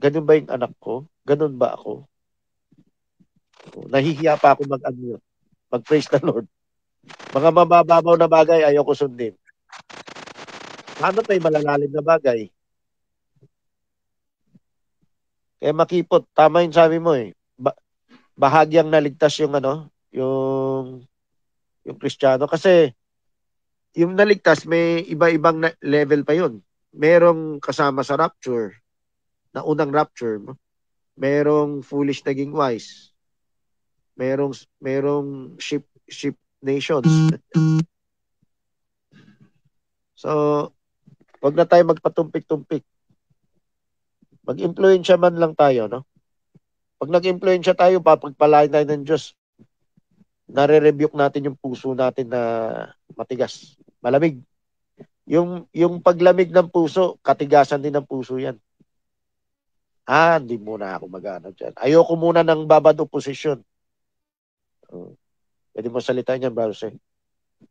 Ganun ba yung anak ko? Ganun ba ako? Nahihiya pa ako mag-unmute. Mag-praise the Lord. Mga mabababaw na bagay, ayoko sundin. Paano tayo malalalim na bagay? Kaya makipot. Tama yung sabi mo bahagyang naligtas yung yung Kristiyano. Kasi yung naligtas, may iba-ibang level pa yun. Merong kasama sa rapture, na unang rapture. Merong foolish naging wise. Merong ship nations. So, wag na tayo magpatumpik-tumpik. Mag-impluensya man lang tayo, no? Pag nag-impluensya tayo, papagpalain tayo ng Diyos. Nare-rebuke natin yung puso natin na matigas, malamig. Yung paglamig ng puso, katigasan din ng puso yan. Hindi muna ako mag-ano dyan. Ayoko muna ng babad opposition. Pwede mo salita niyan, brother.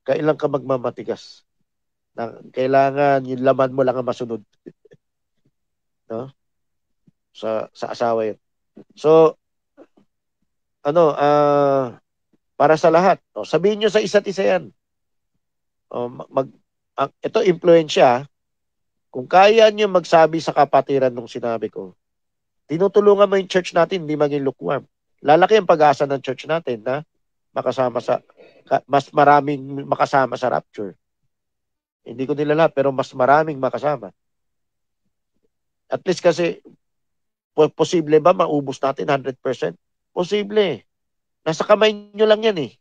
Kailan ka magmamatigas? Kailangan yung laman mo lang ang masunod. No? Sa asawa yun. So, para sa lahat. Sabihin nyo sa isa't isa yan. Ito, impluensya. Kung kaya nyo magsabi sa kapatiran nung sinabi ko, tinutulungan mo yung church natin, hindi maging lukewarm. Lalaki ang pag-asa ng church natin na mas maraming makasama sa rapture. Hindi ko nila lahat, pero mas maraming makasama. At least kasi, posible ba maubos natin 100%? Posible. Nasa kamay nyo lang yan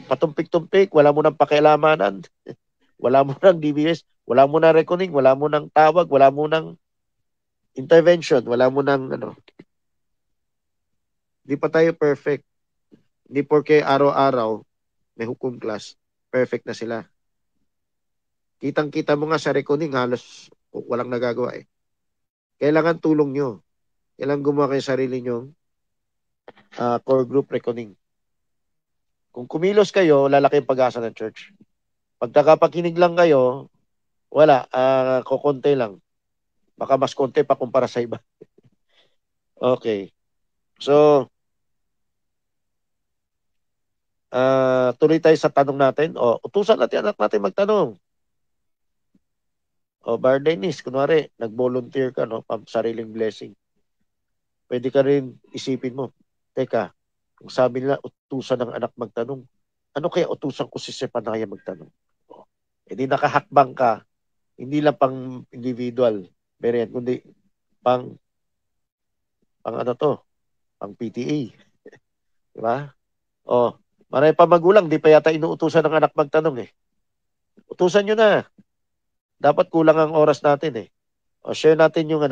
Patumpik-tumpik, wala mo nang pakialamanan, wala mo nang DBS, wala mo nang reckoning, wala mo nang tawag, wala mo nang intervention, wala mo nang Hindi pa tayo perfect. Hindi porke araw-araw may hukom class, perfect na sila. Kitang-kita mo nga sa reckoning, halos walang nagagawa Kailangan tulong nyo. Kailangan gumawa kayo sarili nyo core group reckoning. Kung kumilos kayo, lalaki ang pag-asa ng church. Pag nakapakinig lang kayo, wala, kukonte lang. Baka mas konti pa kumpara sa iba. Okay. So, tuloy tayo sa tanong natin. Utusan natin anak natin magtanong. Bardenis, kunwari, nag-volunteer ka, no? Pang sariling blessing. Pwede ka rin isipin mo. Teka, kung sabi nila utusan ng anak magtanong, ano kaya utusan ko si Zephaniah magtanong? Hindi nakahakbang ka, hindi lang pang individual, pero yan, kundi pang ano to, pang PTA. Diba? Marami pa magulang, di pa yata inuutusan ng anak magtanong eh. Utusan nyo na. Dapat kulang ang oras natin eh. Share natin yung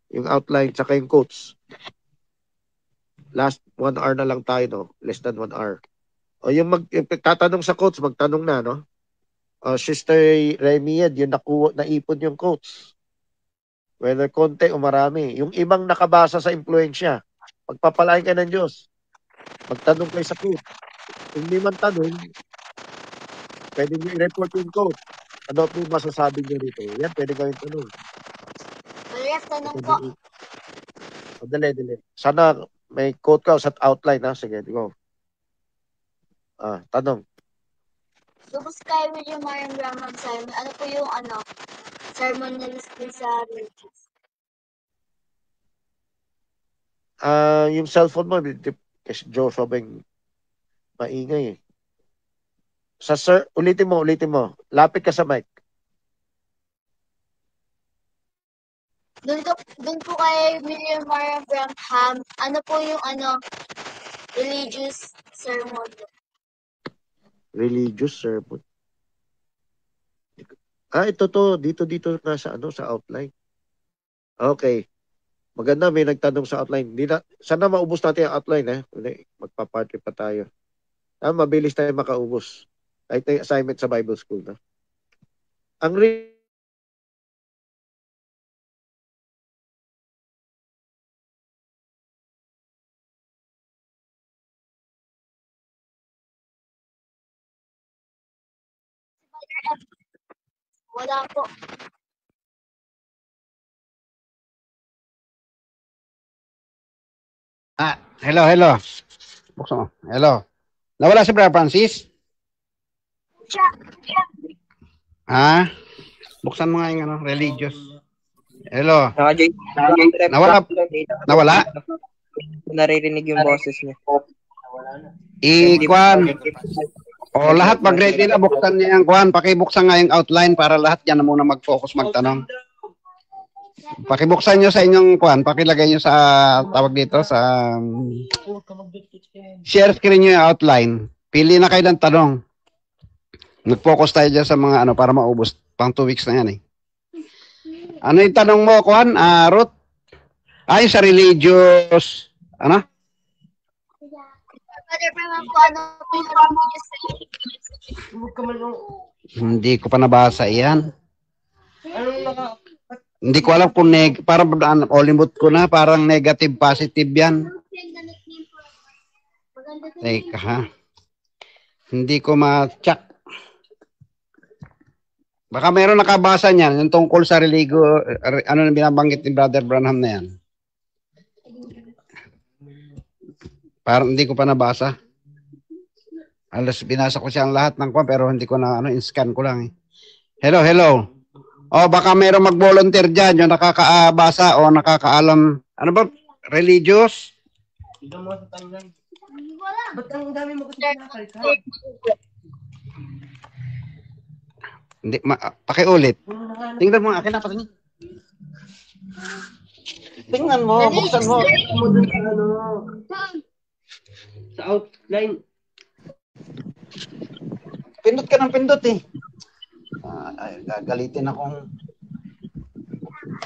yung outline tsaka yung quotes. Last 1 hour na lang tayo, no? Less than 1 hour. Yung tatanong sa quotes, magtanong na, no? Sister Remied, yung naipon yung quotes. Whether konti o marami. Yung ibang nakabasa sa influensya, pagpapalain ka ng Diyos. Magtanong kayo sa quote. Kung di man tanong, pwede nyo i-report yung quote. Ano po masasabi nyo rito? Yan, pwede kayong tanong. Yes, tanong po. Dali. Sana may quote ka sa outline, ha? Sige, go. Tanong. Lubos kay William Marion Branham sermon. Ano po yung sermon niya listed sa religious? Yung cellphone mo, kasi Joshua ba yung maingay eh. Ulitin mo. Lapit ka sa mic. Doon po kay William Marion Branham, ano po yung religious sermon? Religious sermon. Ito to. Dito na sa outline. Okay. Maganda, may nagtanong sa outline. Sana maubos natin ang outline, eh. Magpa-party pa tayo. Mabilis tayo makaubos. Kahit na assignment sa Bible School, no? Ang Wala po. Hello. Buksan mo. Hello. Nawala si Brother Francis? Buksan mo nga yung religious. Hello. Nawala? Naririnig yung boses niya. Ikwan. Lahat mag-ready na. Buksan niya yung kwan. Pakibuksan nga yung outline para lahat yan na muna mag-focus magtanong. Pakibuksan nyo sa inyong kwan. Pakilagay nyo sa tawag dito sa share screen nyo yung outline. Pili na kayo ng tanong. Nag-focus tayo dyan sa mga para maubos. Pang 2 weeks na yan eh. Ano yung tanong mo, Kwan? Ruth? Yung sa religious. Ano? Hindi ko pa nabasa yan. Hindi ko alam kung parang olimut ko na. Parang negative, positive yan. Teka ha. Hindi ko ma-check. Baka mayroon nakabasa niyan, yung tungkol sa religo, na binabanggit ni Brother Branham na yan. Parang hindi ko pa nabasa. Alas binasa ko siyang lahat ng kwan, pero hindi ko na, in-scan ko lang eh. Hello. Baka mayroon mag-volunteer dyan, yung nakakabasa o nakakaalam, religious? Ba't ang dami mo kasi nakalka? Hindi, pakiulit. Tingnan mo, akin na patingin. Tingnan mo, buksan mo. Sa outline. Pindot ka ng pindot eh. Gagalitin akong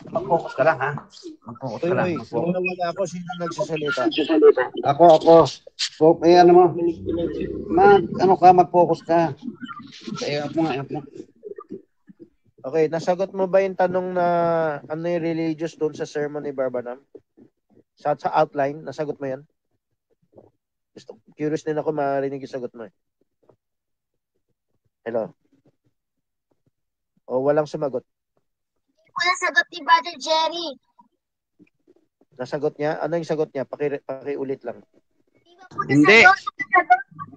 mag-focus ka lang ha. Mag-focus ka lang. Kung nawala ako, sino nagsasalita? Ako. Mo. Mag-focus ka. Iap mo. Okay, nasagot mo ba yung tanong na ano yung religious doon sa sermon ni Branham? Sa outline, nasagot mo yan? Curious din ako marinig yung sagot mo eh. Hello? Walang sumagot? Wala sagot ni Brother Jerry. Nasagot niya? Ano yung sagot niya? Pakiulit lang.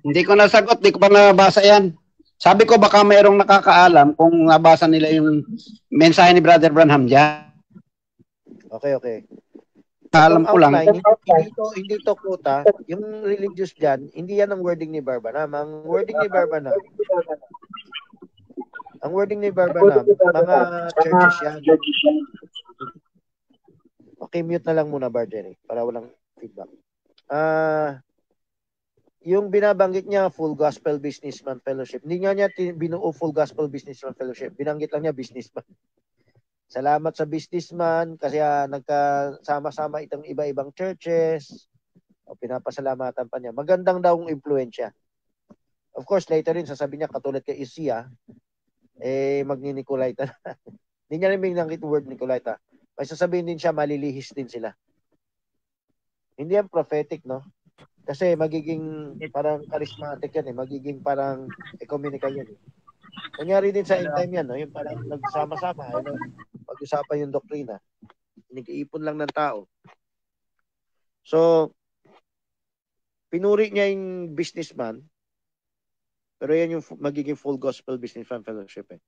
Hindi ko nasagot. Hindi ko pa nabasa yan. Sabi ko baka mayroong nakakaalam kung nabasa nila yung mensahe ni Brother Branham dyan. Okay. alam ko lang. outline, hindi to quota. Yung religious dyan, hindi yan ang wording ni Barbanam. Ang wording ni Barbanam, mga churches yan. Okay, mute na lang muna, Barjeri, para walang feedback. Yung binabanggit niya, Full Gospel Businessman Fellowship. Hindi niya binuo Full Gospel Businessman Fellowship. Binanggit lang niya businessman. Salamat sa businessman kasi nagkasama-sama itong iba-ibang churches. O pinapasalamatan pa niya. Magandang daw ang impluensya. Of course, later rin sasabihin niya katulad kay Isia, magni-Nicolaita na. Hindi niya rin binanggit word Nicolaita. May sasabihin din siya, malilihis din sila. Hindi yan prophetic, no? Kasi magiging parang charismatic yan eh. Magiging parang ecumenical yan eh. Nangyari din sa end time yan, no? Yung parang nagsama-sama, pag-usapan yung doktrina. Nag-iipon lang ng tao. So, pinuri niya yung businessman, pero yan yung magiging Full Gospel Businessman Fellowship eh.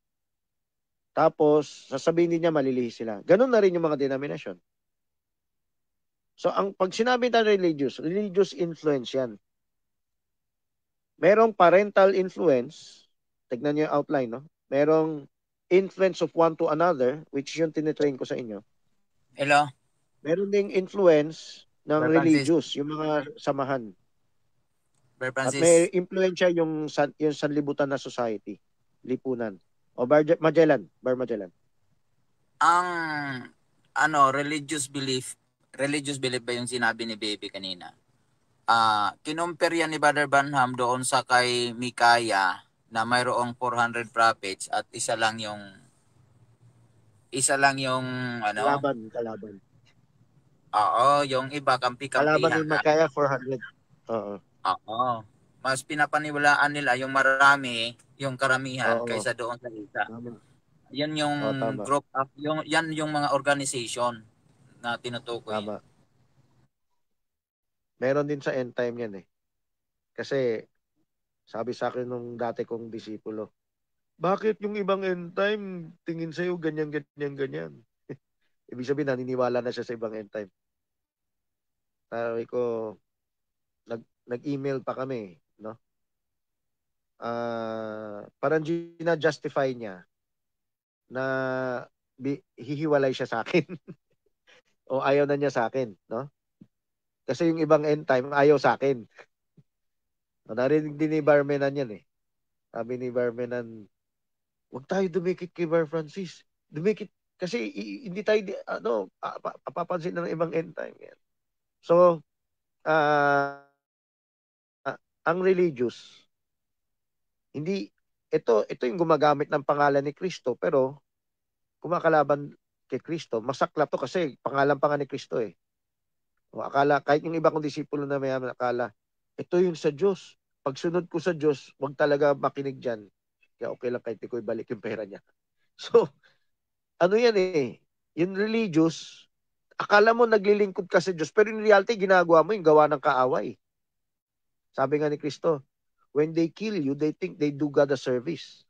Tapos, sasabihin din niya malilihis sila. Ganun na rin yung mga denomination. So, pag sinabi tayo religious influence yan. Merong parental influence, tignan niyo yung outline, no? Merong influence of one to another, which yung tinitrain ko sa inyo. Hello? Meron ding influence ng Brother religious, yung mga samahan. Brother At Francis. may influensya yung sanlibutan na society, lipunan. O Bar Magellan. Ang religious belief ba yung sinabi ni Baby kanina? Kinumpir yan ni Brother Branham doon sa kay Mikaya na mayroong 400 prophets at isa lang yung Kalaban. Oo, yung iba kampi-kampihan. Kalaban ni Mikaya 400. Oo. Mas pinapaniwalaan nila yung marami, yung karamihan kaysa doon sa isa. Yan yung group up, yan yung mga organization na tinutukoy. Tama. Meron din sa end time yan eh. Kasi sabi sa akin nung dati kong disipulo, bakit yung ibang end time tingin sa'yo ganyan. Ibig sabihin naniniwala na siya sa ibang end time. Sabi ko, nag-email pa kami, no? Parang gina-justify niya na hihiwalay siya sa akin. O ayaw na niya sa akin, no? Kasi yung ibang end time ayaw sa akin. Narinig din ni Barmenan yan eh. Sabi ni Barmenan, huwag tayo dumikit kay Bar Francis. Dumikit kasi hindi tayo papapansin ng ibang end time yan. So, ang religious, hindi, ito yung gumagamit ng pangalan ni Kristo, pero kumakalaban kay Kristo. Masaklap to kasi pangalan pa nga ni Kristo eh. O akala, kahit yung iba kong disipulo na mayaman, akala, ito yung sa Diyos. Pagsunod ko sa Diyos, wag talaga makinig dyan. Kaya okay lang kahit di ko ibalik yung pera niya. So, ano yan eh, yung religious, akala mo naglilingkod ka sa Diyos, pero in reality, ginagawa mo yung gawa ng kaaway. Sabi nga ni Kristo, when they kill you, they think they do God a service.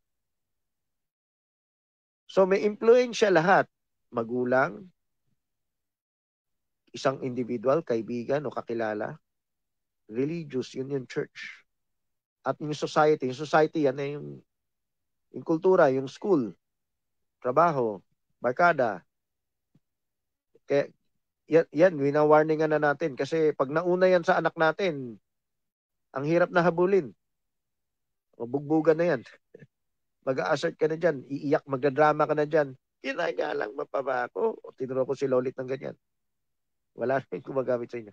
So may impluensya lahat. Magulang, isang individual, kaibigan o kakilala, religious, yun yung church. At yung society yan ay yung kultura, yung school, trabaho, barkada. Kaya yan, wina-warningan na natin kasi pag nauna yan sa anak natin, ang hirap na habulin. Mabugbugan na yan. Mag-a-assert ka na dyan. Iiyak, magdadrama ka na dyan. Kinaya lang mapaba ako. O tinuro ko si Lolit ng ganyan. Wala na yung gumagamit sa inyo.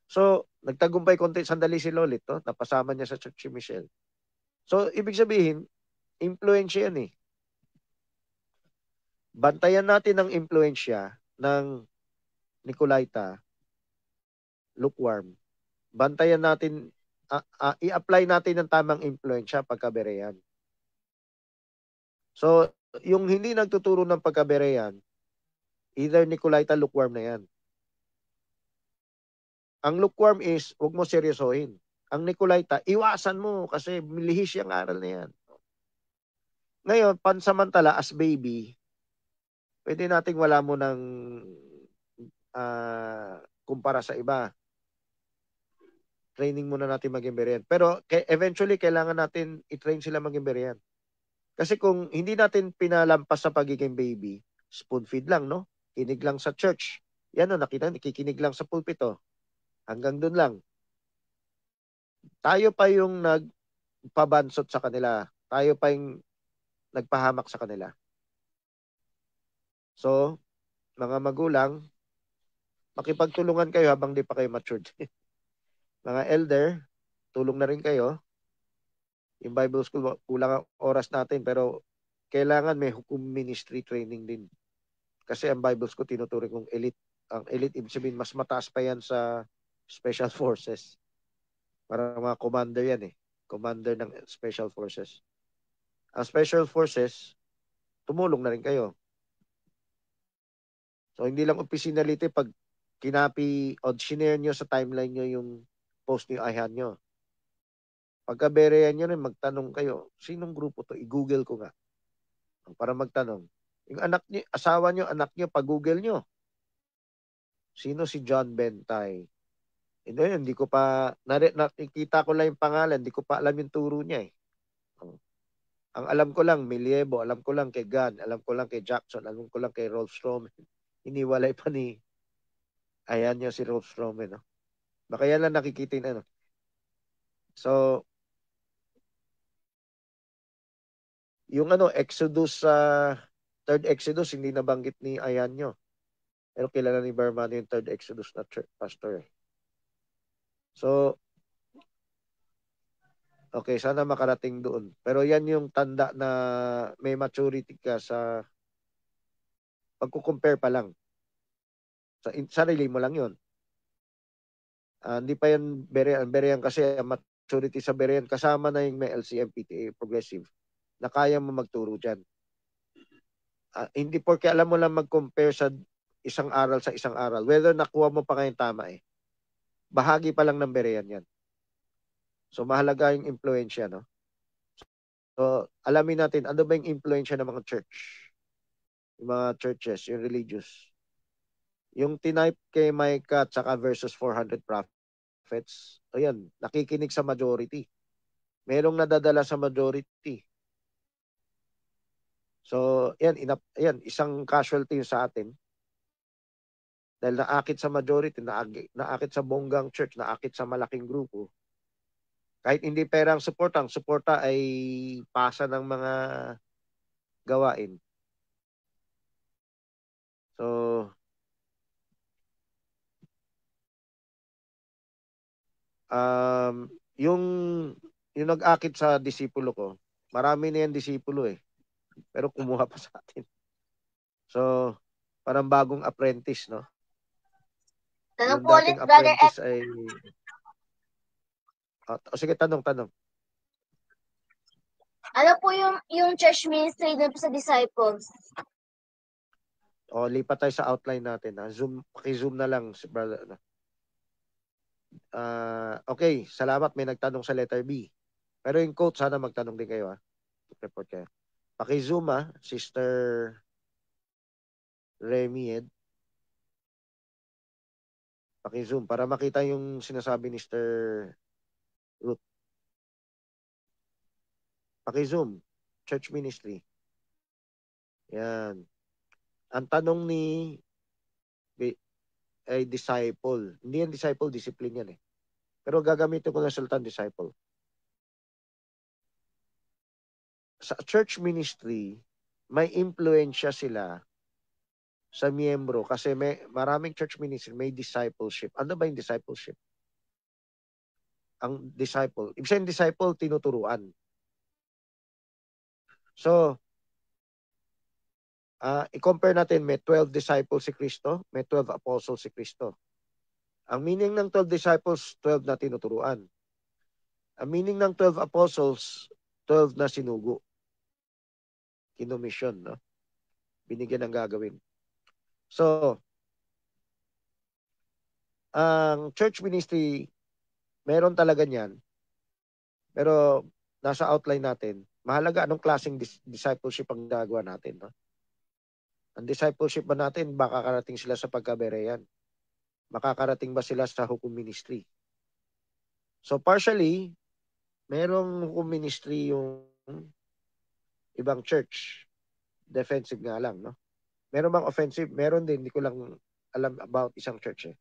So, nagtagumpay konti sandali si Lolit. No? Napasama niya sa Church si Michelle. So, ibig sabihin, influensya yan eh. Bantayan natin ang influensya ng Nicolaita, lukewarm. Bantayan natin, i-apply natin ang tamang influensya pagkabereyan. So, yung hindi nagtuturo ng pagkabereyan, either Nicolaita, lukewarm na yan. Ang lukewarm is, huwag mo seryosohin. Ang Nicolaita, iwasan mo kasi lihis yung aral na yan. Ngayon, pansamantala, as baby, pwede nating wala mo ng kumpara sa iba. Training muna natin maging Berean. Pero eventually, kailangan natin i-train sila maging Berean. Kasi kung hindi natin pinalampas sa pagiging baby, spoon feed lang, no? Kinig lang sa church. Yan o, nakita, nakikinig lang sa pulpito. Hanggang dun lang. Tayo pa yung nagpabansot sa kanila. Tayo pa yung nagpahamak sa kanila. So, mga magulang, makipagtulungan kayo habang di pa kayo matured. Mga elder, tulong na rin kayo. Yung Bible School, kulang ang oras natin, pero kailangan may hukum ministry training din. Kasi ang Bible School, tinuturing kong elite. Ang elite, ibig sabihin, mas mataas pa yan sa Special Forces. Parang mga commander yan eh. Commander ng Special Forces. Ang Special Forces, tumulong na rin kayo. So, hindi lang opisinality pag kinapi o shinare nyo sa timeline nyo yung post nyo, ayan nyo. Pagka-berean nyo rin, magtanong kayo, sinong grupo to? I-google ko nga. Para magtanong. Yung anak nyo, asawa nyo, anak nyo, pag-google nyo. Sino si John Bentay? Hindi ko pa, nakikita ko lang yung pangalan, hindi ko pa alam yung turo niya eh. Ang alam ko lang, Miliebo, alam ko lang kay Gunn, alam ko lang kay Jackson, alam ko lang kay Rolf Stroman. Iniwalay pa ni, ayan nyo si Rolf Stroman. No? Baka yan lang nakikita yung ano. So, yung Exodus third Exodus, hindi nabanggit ni Ayanyo. Pero kilala ni Barmano yung third Exodus na pastor. So, okay, sana makarating doon. Pero yan yung tanda na may maturity ka sa pagkukompare pa lang. Sarili mo lang yun. Hindi pa yan Berean. Berean kasi maturity sa Berean kasama na yung may LCM, PTA, progressive na kaya mo magturo dyan. Hindi porke alam mo lang mag-compare sa isang aral sa isang aral. Whether nakuha mo pa ngayon tama eh. Bahagi pa lang ng Berean yan. So mahalaga yung influensya, no? So alamin natin, ano ba yung influensya ng mga church? Yung mga churches, yung religious. Yung tinipe kay Micah at saka versus 400 prophets, ayan, nakikinig sa majority. Merong nadadala sa majority. So, yan, isang casualty sa atin. Dahil naakit sa majority, naakit sa bonggang church, naakit sa malaking grupo. Kahit hindi pera ang suporta ay pasa ng mga gawain. So, yung nag-akit sa disipulo ko, marami na yan disipulo eh. Pero kumuha pa sa atin. So, parang bagong apprentice, no? Tanong Yung po ulit, dating Brother apprentice ay... sige, tanong. Ano po yung church ministry doon sa disciples? Lipat tayo sa outline natin. Paki-zoom na lang, brother. Okay, salamat. May nagtanong sa letter B. Pero yung quote, sana magtanong din kayo. Report kayo. Paki-zoom Sister Remy Ed. Paki-zoom para makita yung sinasabi ni Sister Ruth. Paki-zoom. Church ministry. Yan. Ang tanong ni ay disciple. Hindi yan disciple, discipline yan eh. Pero gagamitin ko ng salita disciple. Sa church ministry, may impluensya sila sa miyembro kasi maraming church ministry may discipleship. Ano ba yung discipleship? Ang disciple, ibig sabihin disciple, tinuturuan. So, i-compare natin, may 12 disciples si Kristo, may 12 apostles si Kristo. Ang meaning ng 12 disciples, 12 na tinuturuan. Ang meaning ng 12 apostles, 12 na sinugo. Kinomission, no? Binigyan ng gagawin. So, ang church ministry, meron talaga niyan. Pero, nasa outline natin, mahalaga anong klaseng discipleship ang gagawa natin, no? Ang discipleship ba natin, baka karating sila sa pagkaberean. Makakarating ba sila sa hukom ministry? So partially, merong hukom ministry yung ibang church. Defensive nga lang, no? Meron bang offensive? Meron din, hindi ko lang alam about isang church eh.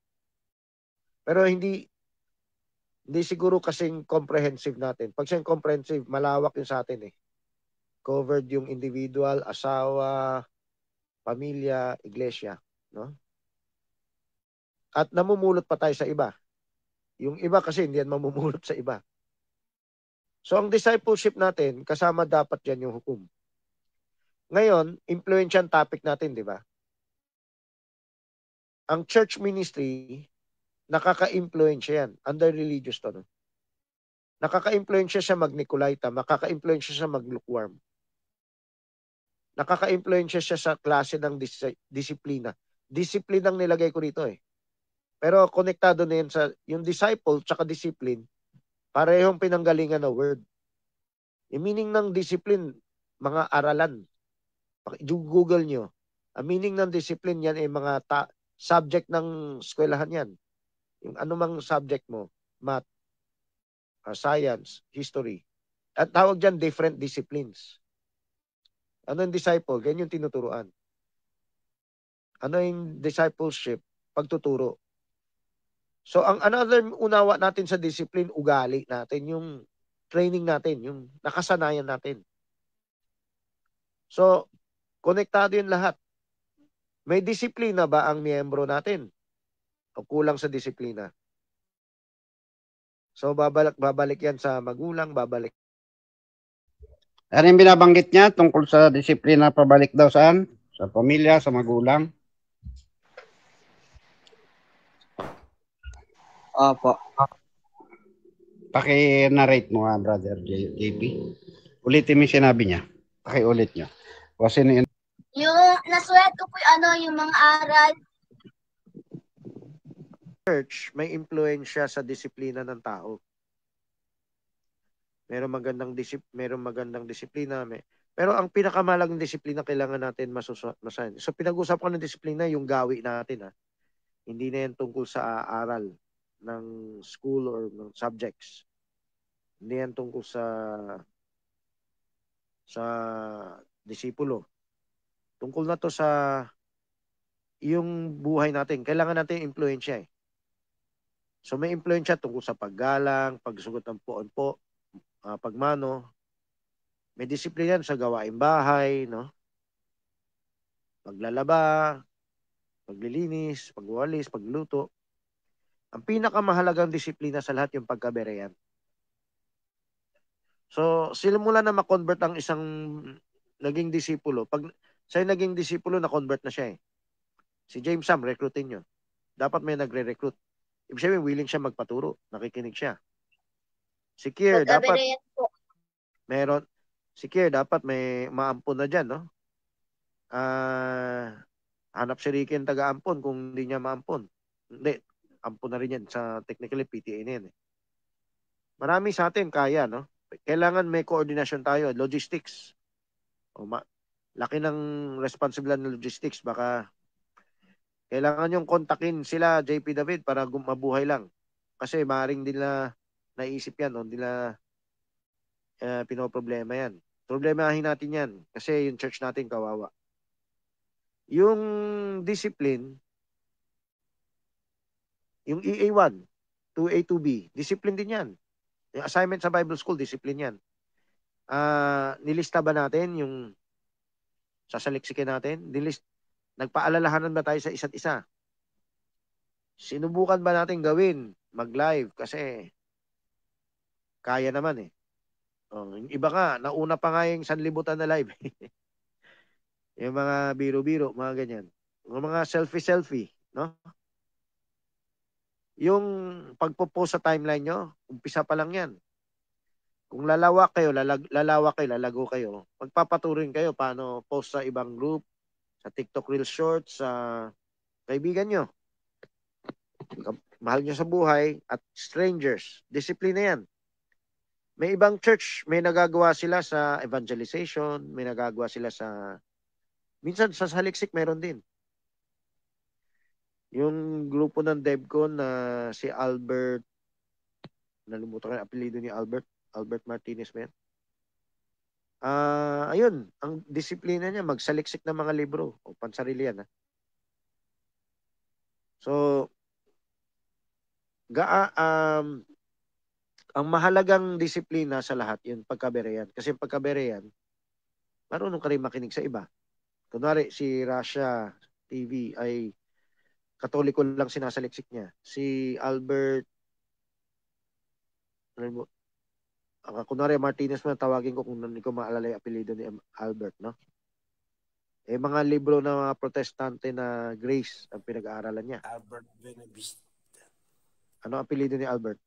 Pero hindi siguro kasing comprehensive natin. Pag siyang comprehensive, malawak yung sa atin eh. Covered yung individual, asawa, pamilya, iglesia, no? At namumulot pa tayo sa iba. Yung iba kasi hindi yan mamumulot sa iba. So ang discipleship natin, kasama dapat yan yung hukom. Ngayon, influential topic natin, di ba? Ang church ministry, nakaka-influensya yan. Under religious to, no? Nakaka-influensya siya mag-Nicolaita, makaka-influensya siya mag-lukewarm. Nakaka-influensya siya sa klase ng disiplina. Discipline ang nilagay ko rito eh. Pero konektado na yan sa yung disciple tsaka discipline, parehong pinanggalingan na word. Yung meaning ng discipline, mga aralan. Google nyo. Ang meaning ng discipline yan ay mga subject ng eskwelahan yan. Yung anumang subject mo, math, science, history. At tawag dyan different disciplines. Ano yung disciple? Ganyan yung tinuturuan. Ano yung discipleship? Pagtuturo. So, ang another unawa natin sa discipline, ugali natin, yung training natin, yung nakasanayan natin. So, konektado yun lahat. May disiplina ba ang miyembro natin? O kulang sa disiplina? So, babalik yan sa magulang, babalik. Ano yung binabanggit niya tungkol sa disiplina, pabalik daw saan? Sa pamilya, sa magulang? Opo. Paki-narrate mo nga, Brother JP. Ulitin mo yung sinabi niya. Paki-ulit niyo. O sino yun? Yung nasulat ko po yung mga aral. Church, may impluensya sa disiplina ng tao. Merong magandang disiplina. Pero ang pinakamalagang disiplina kailangan natin masahin. So pinag-usap ko ng disiplina, yung gawi natin. Hindi na yan tungkol sa aral ng school or ng subjects. Hindi yan tungkol sa disipulo. Tungkol na to sa yung buhay natin. Kailangan natin impluensya eh. So may impluensya tungkol sa paggalang, pagsugot ng poon-po, pagmano. May disiplina sa gawaing bahay, no? Paglalaba, paglilinis, pagwalis, pagluto. Ang pinakamahalagang disiplina sa lahat yung pagkabereyan. So, simulan na ma-convert ang isang naging disipulo. Pag siya naging disipulo, na-convert na siya eh. Si James Sam, recruitin nyo. Dapat may nagre-recruit. Ibig sabihin, willing siya magpaturo. Nakikinig siya. Si Kier, dapat meron. Si Kier, dapat may maampon na dyan, no? Hanap si Ricky yung taga-ampon kung hindi niya maampon. Hindi, ampon na rin yan. Sa technically, PTA na yan eh. Marami sa atin kaya, no? Kailangan may koordinasyon tayo. Logistics. Laki ng responsibilidad ng logistics. Baka kailangan yung kontakin sila, JP David, para mabuhay lang. Kasi maaaring nila naisip yan, no? Nila pinoproblema yan. Problemahin natin yan. Kasi yung church natin kawawa. Yung discipline, yung EA1, 2A, 2B, discipline din yan. Yung assignment sa Bible School, discipline yan. Nilista ba natin yung sasaliksikin natin? Nagpaalalahanan ba tayo sa isa't isa? Sinubukan ba natin gawin? Mag-live kasi kaya naman eh. Yung iba nga, nauna pa nga yung sanlibutan na live. Yung mga biro-biro, mga ganyan. Yung mga selfie-selfie, no? Yung pagpo-post sa timeline nyo, umpisa pa lang yan. Kung lalawak kayo, lalago kayo. Magpapaturin kayo paano post sa ibang group, sa TikTok Reels Shorts, sa kaibigan nyo. Mahal nyo sa buhay at strangers. Disiplina yan. May ibang church, may nagagawa sila sa evangelization, may nagagawa sila sa minsan sa saliksik meron din. Yung grupo ng DevCon na si Albert, nalimutan ko yung apelido ni Albert Martinez ba yan? Ayun, ang disiplina niya, magsaliksik ng mga libro o pansarili yan. So, ang mahalagang disiplina sa lahat, yung pagkabereyan. Kasi yung pagkabereyan, marunong ka rin makinig sa iba. Kunwari, si Russia TV ay Katoliko lang sinasaliksik niya. Si Albert, kunwari Martinez mo, tawagin ko kung hindi ko maalala yung apelido ni Albert, no? Mga libro ng mga protestante na Grace ang pinag-aaralan niya. Albert Benavista. Ano ang apelido ni Albert?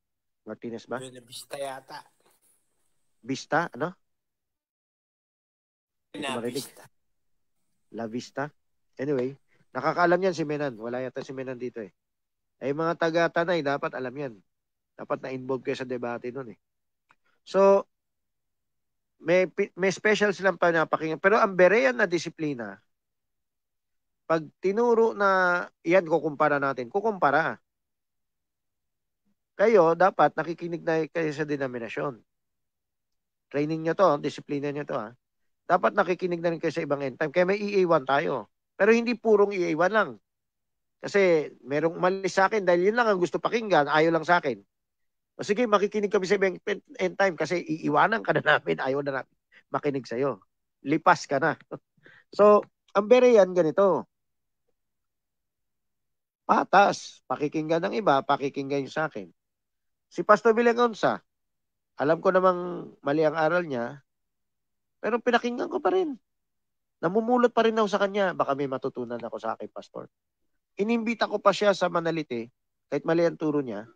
Martinez ba? Benavista yata. Vista? Ano? Benavista. La Vista? Anyway, nakakaalam yan si Menan. Wala yata si Menan dito eh. Ay mga taga-Tanay, dapat alam yan. Dapat na-involve kayo sa debate nun eh. So, may special silang pinapakinggan. Pero ang Berean na disiplina, pag tinuro na yan, kukumpara natin. Kukumpara. Kayo, dapat nakikinig na kayo sa denominasyon. Training nyo to, disiplina nyo to ha. Dapat nakikinig na rin kayo sa ibang end time. Kaya may EA1 tayo. Pero hindi purong EA1 lang. Kasi merong umalis sa akin dahil yun lang ang gusto pakinggan, ayaw lang sa akin. O sige, makikinig kami sa ibang end time kasi iiwanan ka na namin, ayaw na namin makinig sa'yo. Lipas ka na. So, ang Berean ganito. Patas. Pakikinggan ng iba, pakikinggan yung sa akin. Si Pastor Villagonsa, alam ko namang mali ang aral niya, pero pinakinggan ko pa rin. Namumulot pa rin ako sa kanya. Baka may matutunan ako sa akin, Pastor. Inimbita ko pa siya sa Manalite, kahit mali ang turo niya,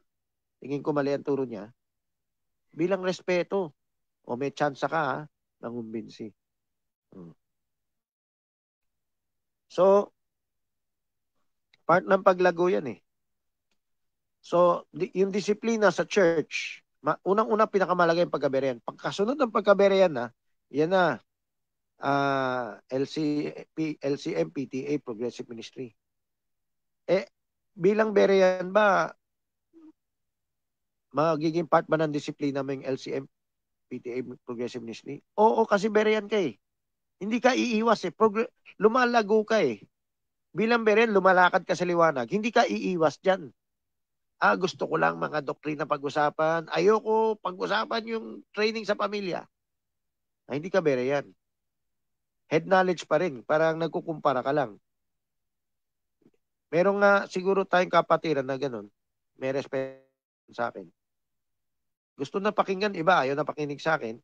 tingin ko mali ang turo niya, bilang respeto. O may chance ka ha, nangumbinsi. So, part ng paglago yan eh. So, yung disiplina sa church, unang-una pinakamalagay yung pagkabereyan. Pagkasunod ng pagkabereyan na, yan na, LCM, PTA, Progressive Ministry. Bilang bereyan ba, magiging part ba ng disiplina mo yung LCM, PTA, Progressive Ministry? Oo, kasi bereyan ka eh. Hindi ka iiwas eh. Lumalago ka eh. Bilang bereyan, lumalakad ka sa liwanag. Hindi ka iiwas dyan. Gusto ko lang mga doktrina pag-usapan. Ayoko pag-usapan yung training sa pamilya. Hindi ka bereyan. Head knowledge pa rin. Parang nagkukumpara ka lang. Merong nga siguro tayong kapatiran na ganun. May respeto sa akin. Gusto na pakinggan iba, ayaw na pakinig sa akin.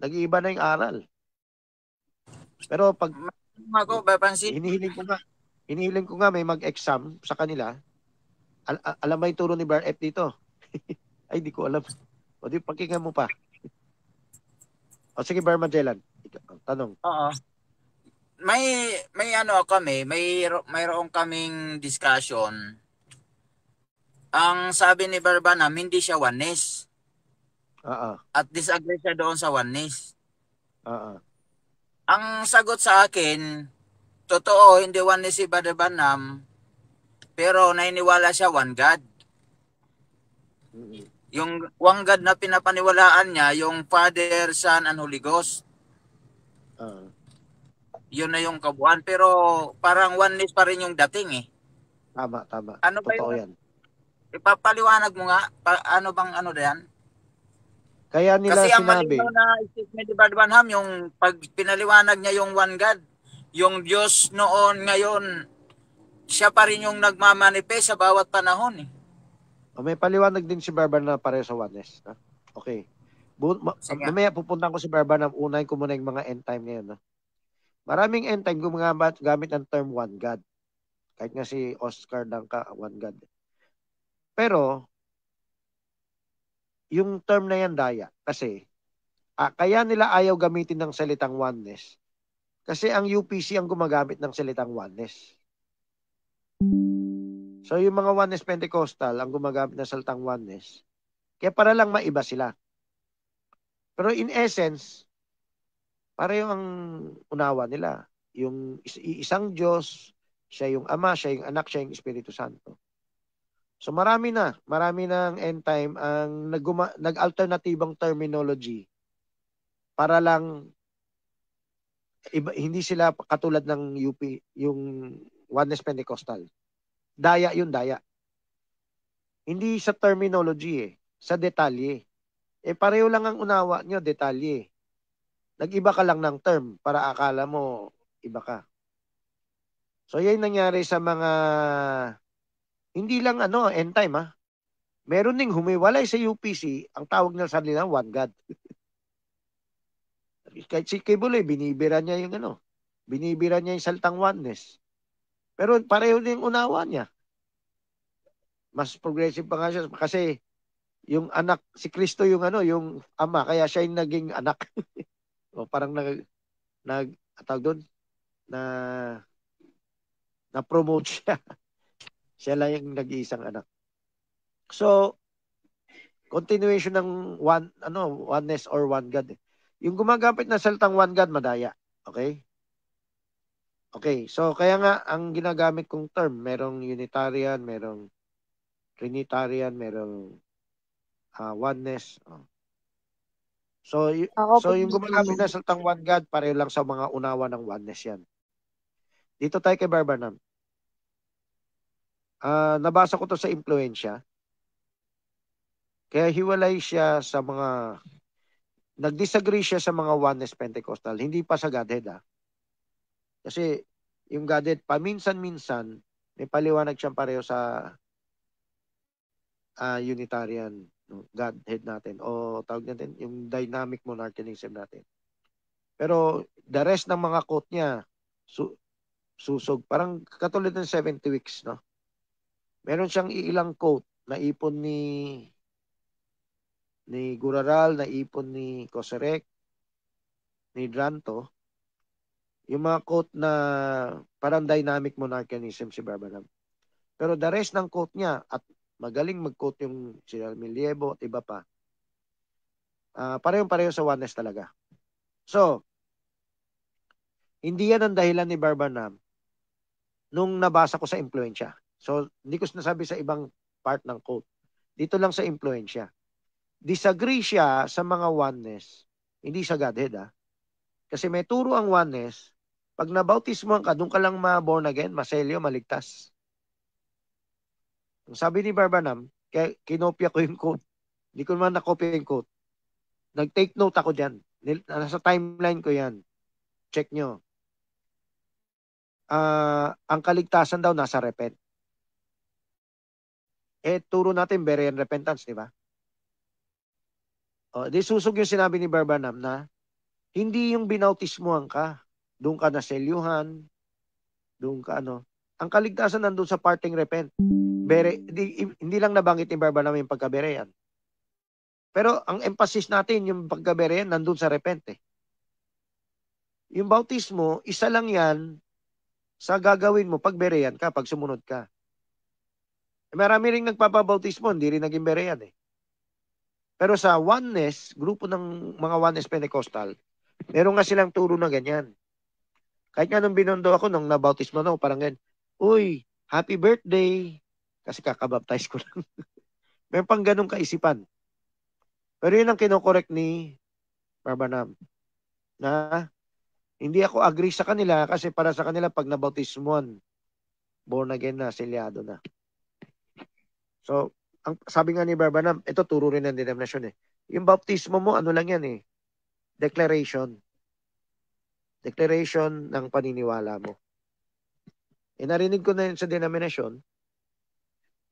Nag-iiba na yung aral. Pero pag hinihiling ko nga may mag-exam sa kanila, alam ba yung turo ni Bar F dito? Ay, di ko alam. O di pakinggan mo pa. O sige, Bar Magellan. Tanong. Oo. May ano kami, mayroong kaming discussion. Ang sabi ni Barbanam, hindi siya oneness. At disagree siya doon sa oneness. Ang sagot sa akin, totoo, hindi oneness si Barbanam, pero nainiwala siya one God. Yung one God na pinapaniwalaan niya, yung Father, Son, and Holy Ghost. Yun na yung kabuuan. Pero parang oneness pa rin yung dating eh. Tama. Ano ba totoo yun? yan. Ipapaliwanag mo nga, ano bang ano yan? Kaya nila kasi ang sinabi, malinaw na statement ni Barbanham, yung pag pinaliwanag niya yung one God, yung Diyos noon, ngayon, siya pa rin yung nagmamanifest sa bawat panahon eh. May paliwanag din si Barbanam na pareho sa oneness. Okay. Mamaya pupuntan ko si Barbanam, unahin ko muna yung mga end time ngayon. Maraming end time gumagamit ng term one God. Kahit nga si Oscar Danka, one God. Pero, yung term na yan daya. Kasi, kaya nila ayaw gamitin ng salitang oneness. Kasi ang UPC ang gumagamit ng salitang oneness. So, yung mga oneness Pentecostal ang gumagamit ng salitang oneness. Kaya para lang maiba sila. Pero in essence, pareho ang unawa nila. Yung isang Diyos, Siya yung Ama, siya yung Anak, siya yung Espiritu Santo. So marami ng end time ang nag-alternatibang terminology para lang hindi sila katulad ng UP, yung Oneness Pentecostal. Daya yun, daya. Hindi sa terminology sa detalye. Pareho lang ang unawa nyo, detalye. Nag-iba ka lang ng term para akala mo iba ka. So yan nangyari sa mga hindi lang end time Meron ding humiwalay sa UPC, ang tawag nila sa nila one God. Kahit si Kibuloy, binibira niya yung binibira niya yung saltang oneness. Pero pareho din yung unawa niya. Mas progressive pa nga siya kasi yung anak, si Kristo yung yung Ama, kaya siya yung naging anak. O parang tawag doon, na-promote siya. Siya lang yung nag-iisang anak. So, continuation ng oneness or one God. Yung gumagamit na salitang one God, madaya. Okay? Okay, so kaya nga, ang ginagamit kong term, merong Unitarian, merong Trinitarian, merong oneness. So yung gumagamit na salitang one God, pareho lang sa mga unawa ng oneness yan. Dito tayo kay Barbanam. Nabasa ko to sa Influensya. Kaya hiwalay siya sa mga, nag-disagree siya sa mga oneness Pentecostal, hindi pa sa Godhead Kasi yung Godhead, paminsan-minsan, may paliwanag siyang pareho sa Unitarian Godhead natin o tawag natin yung dynamic monarchianism natin. Pero the rest ng mga quote niya, susog. Parang katulad ng 70 weeks, no? Meron siyang ilang quote na ipon ni Guraral, na ipon ni Koserek, ni Dranto, yung mga quote na parang dynamic monarchianism si Barbanam. Pero the rest ng quote niya, at magaling mag-quote yung si Milievo at iba pa, parehong-pareho sa oneness talaga. So, hindi yan ang dahilan ni Barbanam nung nabasa ko sa Influensya. So, hindi ko sinasabi sa ibang part ng quote. Dito lang sa Influensya. Disagree siya sa mga oneness, hindi sa Godhead Kasi may turo ang oneness, pag nabautismo ka, doon ka lang ma-born again, maselyo, maligtas. Sabi ni Barbanam, kaya kinopya ko yung quote. Hindi ko naman nakopya yung quote. Nag-take note ako dyan. Nasa timeline ko yan. Check nyo. Ang kaligtasan daw nasa repent. Turo natin Berean repentance, di ba? Di susog yung sinabi ni Barbanam na hindi yung binautismuhan ka, doon ka naselyuhan, doon ka Ang kaligtasan nandun sa parting repent. Hindi lang nabanggit ni Barbanam yung pagkaberean. Pero ang emphasis natin, yung pagkaberean, nandun sa repent Yung bautismo, isa lang yan sa gagawin mo pag berean ka, pag sumunod ka. Marami ring nagpapabautismo, hindi rin naging berean Pero sa oneness, grupo ng mga oneness Pentecostal, meron nga silang turo na ganyan. Kahit nga nung binondo ako, nung nabautismo na ako, parang ganyan, uy, happy birthday! Kasi kakabaptize ko lang. Meron pang ganung kaisipan. Pero yun ang kinokorek ni Barbanam. Na hindi ako agree sa kanila kasi para sa kanila pag nabautismuan, born again na, selyado na. So, sabi nga ni Barbanam, ito turo rin ng denominasyon Yung baptismo mo, ano lang yan declaration. Declaration ng paniniwala mo. Narinig ko na yun sa denominasyon.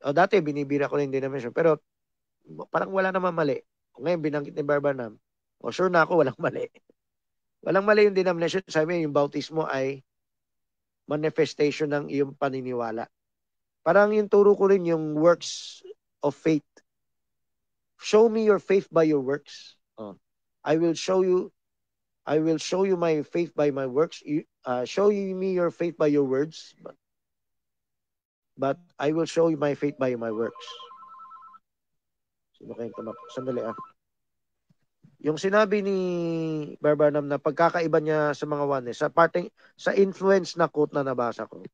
Dati, binibira ko na yung denominasyon. Pero, parang wala naman mali. Ngayon, binanggit ni Barbanam, sure na ako, walang mali. Walang mali yung denominasyon. Sabi niya, yung bautismo ay manifestation ng iyong paniniwala. Parang yung turo ko rin yung works of faith. Show me your faith by your works. I will show you my faith by my works. Show me your faith by your words. But I will show you my faith by my works. Sino kayong tumak? Sandali Yung sinabi ni Barbanam na pagkakaiba niya sa mga oneness, sa influence na quote na nabasa ko,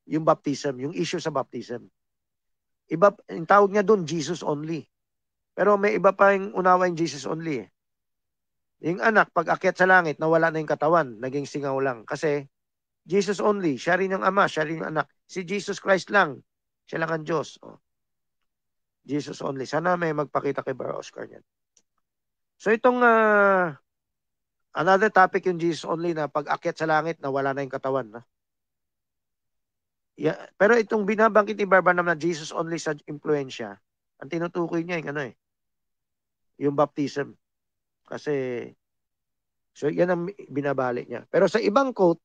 yung baptism, yung issue sa baptism. Iba, yung tawag niya doon, Jesus only. Pero may iba pa yung unawa yung Jesus only. Yung anak, pag akyat sa langit, nawala na yung katawan, naging singaw lang. Kasi, Jesus only, siya rin yung ama, siya rin yung anak. Si Jesus Christ lang, siya lang ang Diyos. Jesus only. Sana may magpakita kay Bar Oscar niyan. So itong another topic yung Jesus only na pag akyat sa langit, nawala na yung katawan. Yeah, pero itong binabangkit ni Barbanam na Jesus only sa impluensya, ang tinutukoy niya yung yung baptism. Kasi, so yan ang binabalik niya. Pero sa ibang quote,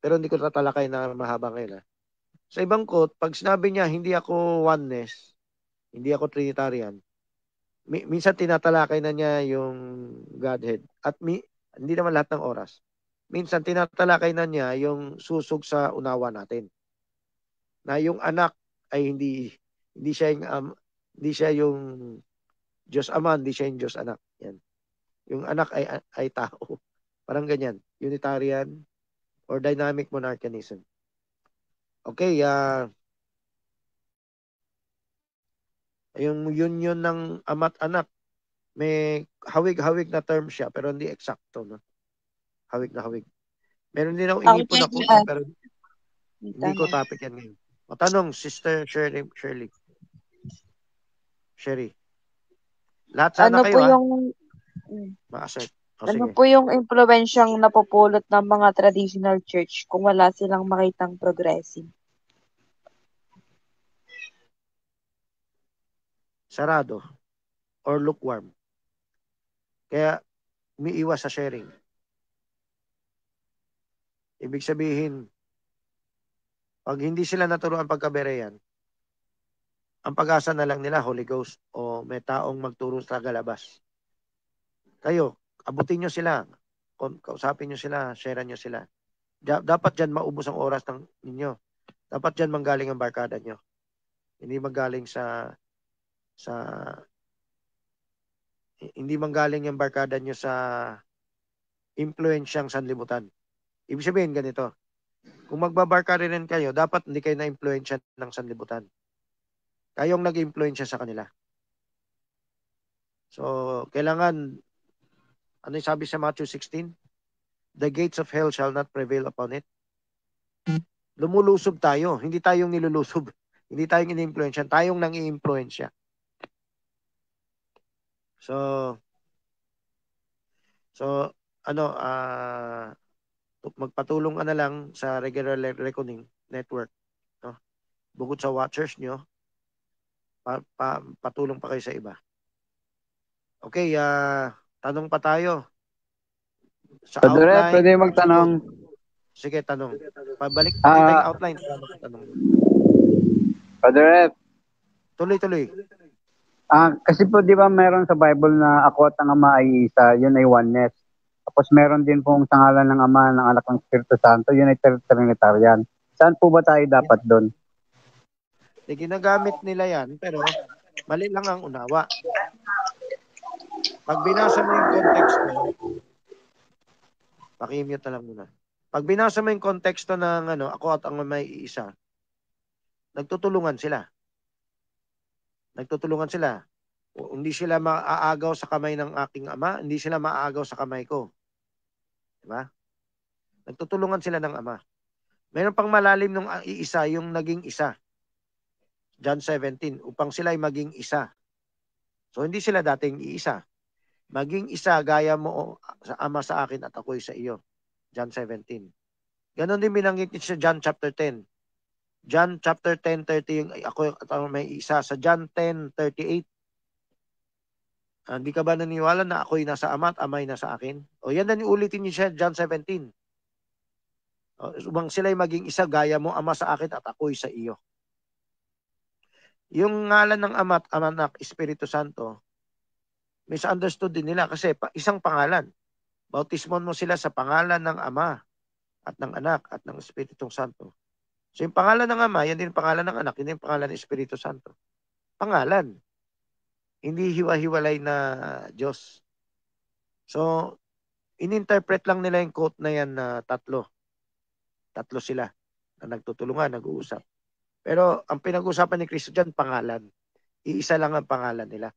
pero hindi ko tatalakay na mahaba ngayon. Sa ibang quote, pag sinabi niya, hindi ako oneness, hindi ako Trinitarian, minsan tinatalakay na niya yung Godhead. At hindi naman lahat ng oras. Minsan tinatalakay na niya yung susog sa unawa natin. Na yung anak ay hindi siya yung Diyos Ama, hindi siya yung Diyos Anak. Yan. Yung anak ay tao. Parang ganyan. Unitarian or dynamic monarchianism. Okay, yung union ng ama't anak, may hawig-hawig na term siya, pero hindi eksakto. No? Hawig na hawig. Meron din ako inipon na quote, pero hindi ko topic yan ngayon. O tanong, Sister Shirley. Lahat sana Ano kayo, po yung ma-assert. ano Sige. po yung impluwensyang napupulot ng mga traditional church kung wala silang makitang progressive? Sarado or lukewarm. Kaya umiiwas sa sharing. Ibig sabihin, pag hindi sila naturuan pagkabereyan, ang pag-asa na lang nila Holy Ghost o may taong magturo sa galabas. Kayo, abutin nyo sila, kausapin nyo sila, sharean nyo sila. Dapat dyan maubos ang oras ninyo. Dapat dyan manggaling ang barkada nyo. Hindi manggaling hindi manggaling yung barkada nyo sa impluensyang sanlibutan. Ibig sabihin ganito, kung magbabarkada rin kayo, dapat hindi kayo na-impluensya ng sanlibutan. Kayong nag-impluensya sa kanila. So, kailangan, ano yung sabi sa Matthew 16? The gates of hell shall not prevail upon it. Lumulusob tayo, hindi tayong nilulusob. Hindi tayong ini-impluensya, tayong nang-i-impluensya. So, magpatulong ka na lang sa regular reckoning network. No? Bukod sa watchers nyo, patulong pa kayo sa iba. Okay, tanong pa tayo. Sa Padre, outline, pwede magtanong. Sige, tanong. Pabalik pa kita yung outline. Tanong. Padre, tuloy. Kasi po di ba meron sa Bible na ako at ang Ama ay isa, yun ay oneness. Tapos meron din pong sa ngalan ng Ama, ng Anak ng Espiritu Santo, yun ay Trinitarian. Saan po ba tayo dapat doon? Ginagamit nila yan, pero mali lang ang unawa. Pag binasa mo yung konteksto, pakimute na lang muna. Pag binasa mo yung konteksto ng ako at ang Ama ay isa, nagtutulungan sila. Hindi sila maaagaw sa kamay ng aking ama, hindi sila maaagaw sa kamay ko. Diba? Nagtutulungan sila ng ama. Mayroon pang malalim nung iisa, yung naging isa. John 17, upang sila ay maging isa. So hindi sila dating iisa. Maging isa, gaya mo sa ama sa akin at ako'y sa iyo. John 17. Ganon din binanggit niya sa John chapter 10. John chapter 10:30 yung ako at may isa sa John 10:38. Hindi ka ba naniwala na ako'y nasa ama at ama'y nasa akin? O yan na ulitin niyo siya John 17. Upang sila'y maging isa, gaya mo ama sa akin at ako'y sa iyo. Yung ngalan ng ama at anak, Espiritu Santo, misunderstood din nila kasi isang pangalan. Bautismon mo sila sa pangalan ng Ama at ng Anak at ng Espiritu Santo. So yung pangalan ng Ama, yan din pangalan ng Anak, yan din pangalan ng Espiritu Santo. Pangalan. Hindi hiwa-hiwalay na Diyos. So, ininterpret lang nila yung quote na yan na tatlo. Tatlo sila na nagtutulungan, nag-uusap. Pero ang pinag-uusapan ni Kristo dyan, pangalan. Iisa lang ang pangalan nila.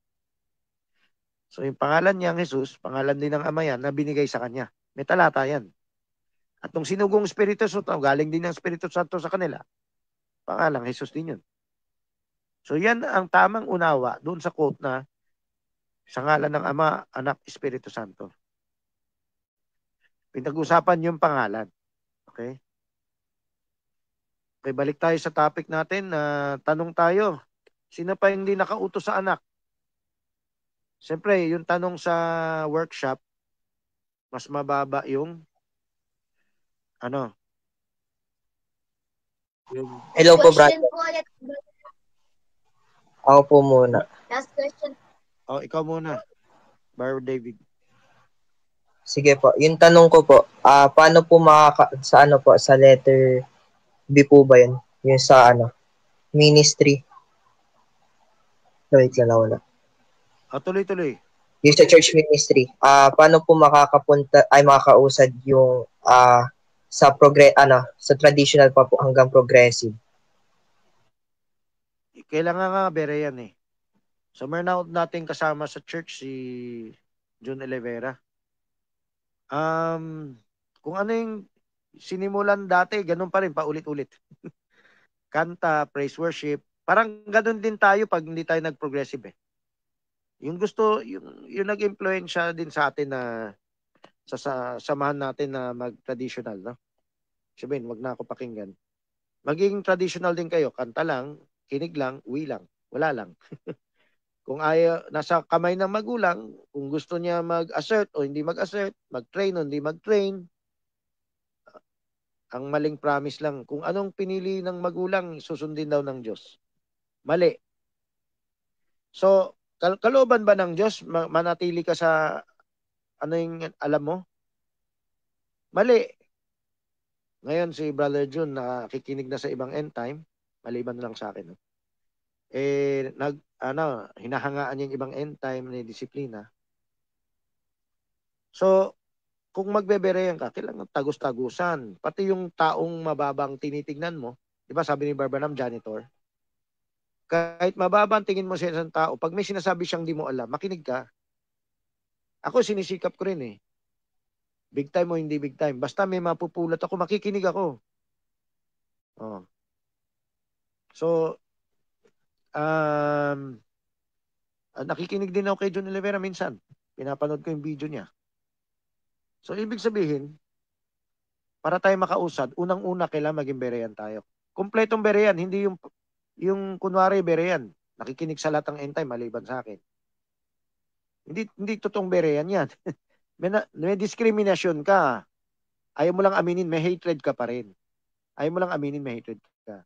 So yung pangalan niya, Jesus, pangalan din ng Ama yan na binigay sa kanya. May talata yan. At nung sinugong Espiritu Santo, galing din ng Espiritu Santo sa kanila, pangalang Jesus din yun. So yan ang tamang unawa doon sa quote na sa ngalan ng Ama, Anak, Espiritu Santo. Pinag-usapan yung pangalan. Okay? Okay, balik tayo sa topic natin. Tanong tayo, sino pa hindi nakautos sa anak? Siyempre, yung tanong sa workshop, mas mababa yung Hello po, Question brother. po ulit. Ako po muna. Last question. Ikaw muna, Brother David. Sige po. Yung tanong ko po, paano po sa letter B po ba yun? Yung sa ministry. Wait lang wala. Tuloy-tuloy. Yung sa church ministry. Paano po makakausad yung sa sa traditional pa po hanggang progressive? Kailangan nga bere yan eh. So meron natin kasama sa church si John Olivera. Kung ano yung sinimulan dati, ganun pa rin, paulit-ulit. Kanta, praise worship. Parang ganun din tayo pag hindi tayo nag-progressive eh. Yung gusto, yung nag-influensya din sa atin na samahan natin na mag-traditional, no? Sabihin, wag na ako pakinggan. Maging traditional din kayo. Kanta lang, kinig lang, uwi lang. Wala lang. Kung ayaw, nasa kamay ng magulang, kung gusto niya mag-assert o hindi mag-assert, mag-train o hindi mag-train, ang maling promise lang. Kung anong pinili ng magulang, susundin daw ng Diyos. Mali. So, kalooban ba ng Diyos, manatili ka sa ano yung alam mo? Mali. Ngayon si Brother June nakikinig na sa ibang end time, maliban lang sa akin. No? Hinahangaan yung ibang end time na disiplina. So, kung magbeberehan ka, kailangan tagus-tagusan. Pati yung taong mababang tinitignan mo, di ba sabi ni Barbanam, janitor, kahit mababang tingin mo sa isang tao, pag may sinasabi siyang di mo alam, makinig ka. Ako sinisikap ko rin eh. Big time o hindi big time. Basta may mapupulot ako, makikinig ako. So, nakikinig din ako kay John Olivera minsan. Pinapanood ko yung video niya. So, ibig sabihin, para tayo makausad, unang-una kailangan maging berean tayo. Kompletong berean, hindi yung kunwari berean. Nakikinig sa lahat ng end time, maliban sa akin. Hindi totoong berean yan. May diskriminasyon ka. Ayaw mo lang aminin, may hatred ka pa rin. Ayaw mo lang aminin, may hatred ka.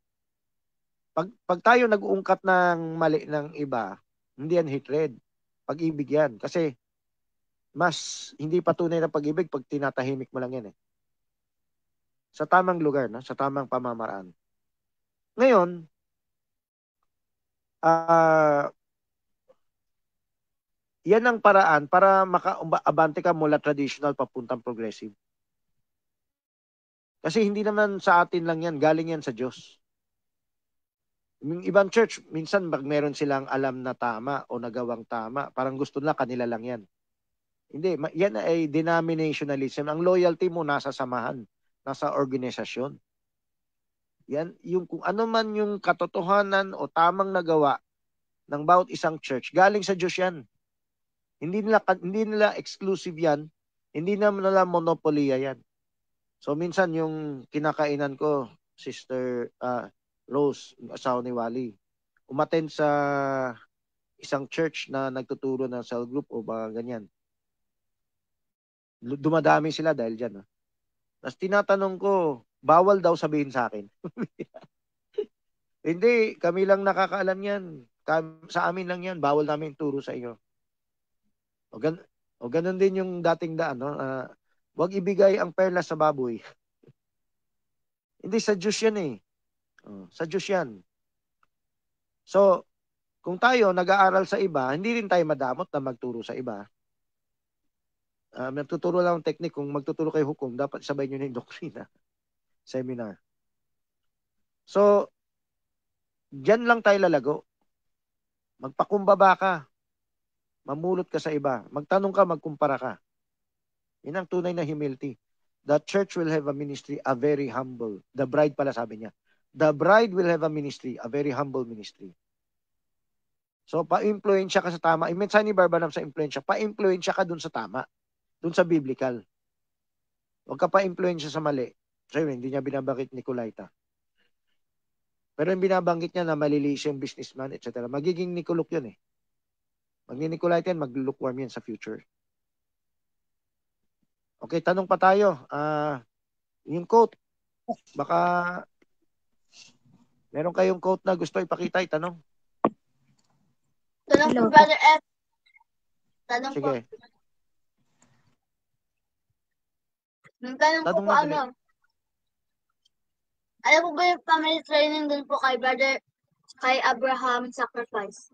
Pag tayo nag-uungkat ng mali ng iba, hindi yan hatred. Pag-ibig yan. Kasi mas hindi patunay na pag-ibig pag tinatahimik mo lang yan eh. Sa tamang lugar, no? Sa tamang pamamaraan. Ngayon, yan ang paraan para maka-abante ka mula traditional papuntang progressive. Kasi hindi naman sa atin lang yan, galing yan sa Diyos. Yung ibang church, minsan meron silang alam na tama o nagawang tama, parang gusto nila kanila lang yan. Hindi, yan ay denominationalism. Ang loyalty mo nasa samahan, nasa organisasyon. Yan, yung kung ano man yung katotohanan o tamang nagawa ng bawat isang church, galing sa Diyos yan. Hindi nila exclusive yan, hindi naman nila monopoliya yan. So minsan yung kinakainan ko, Sister Rose, asawa ni Wally, umattend sa isang church na nagtuturo ng cell group o mga ganyan. Dumadami sila dahil dyan. Tapos tinatanong ko, bawal daw sabihin sa akin. Hindi, kami lang nakakaalam yan. Sa amin lang yan, bawal namin turo sa inyo. O ganun din yung dating daan, no? Huwag ibigay ang perlas sa baboy. Hindi, sa Diyos yan eh. Sa Diyos yan. So, kung tayo nag-aaral sa iba, hindi rin tayo madamot na magturo sa iba. Nagtuturo lang ang technique. Kung magtuturo kayo hukom, dapat sabay nyo na yung doktrina. seminar. So, diyan lang tayo lalago. Magpakumbaba ka. Mamulot ka sa iba. Magtanong ka, magkumpara ka. Yan ang tunay na humility. The church will have a ministry, a very humble. The bride pala sabi niya. The bride will have a ministry, a very humble ministry. So, pa-influensya ka sa tama. Mensahe ni Barbanam sa influensya, pa-influensya ka dun sa tama. Dun sa biblical. Huwag ka pa-influensya sa mali. Kasi hindi niya binabanggit Nicolaita. Pero yung binabanggit niya na malilis yung businessman, etc. Magiging Nicoluk yun eh. Mag-Nicolaita yan, mag-lukewarm yan sa future. Okay, tanong pa tayo. Yung quote, baka meron kayong quote na gusto ipakita, itanong. Tanong po, Brother F. Tanong Sige. po. Tanong po po ano. Alam po ba yung family training dun po kay Abraham sacrifice?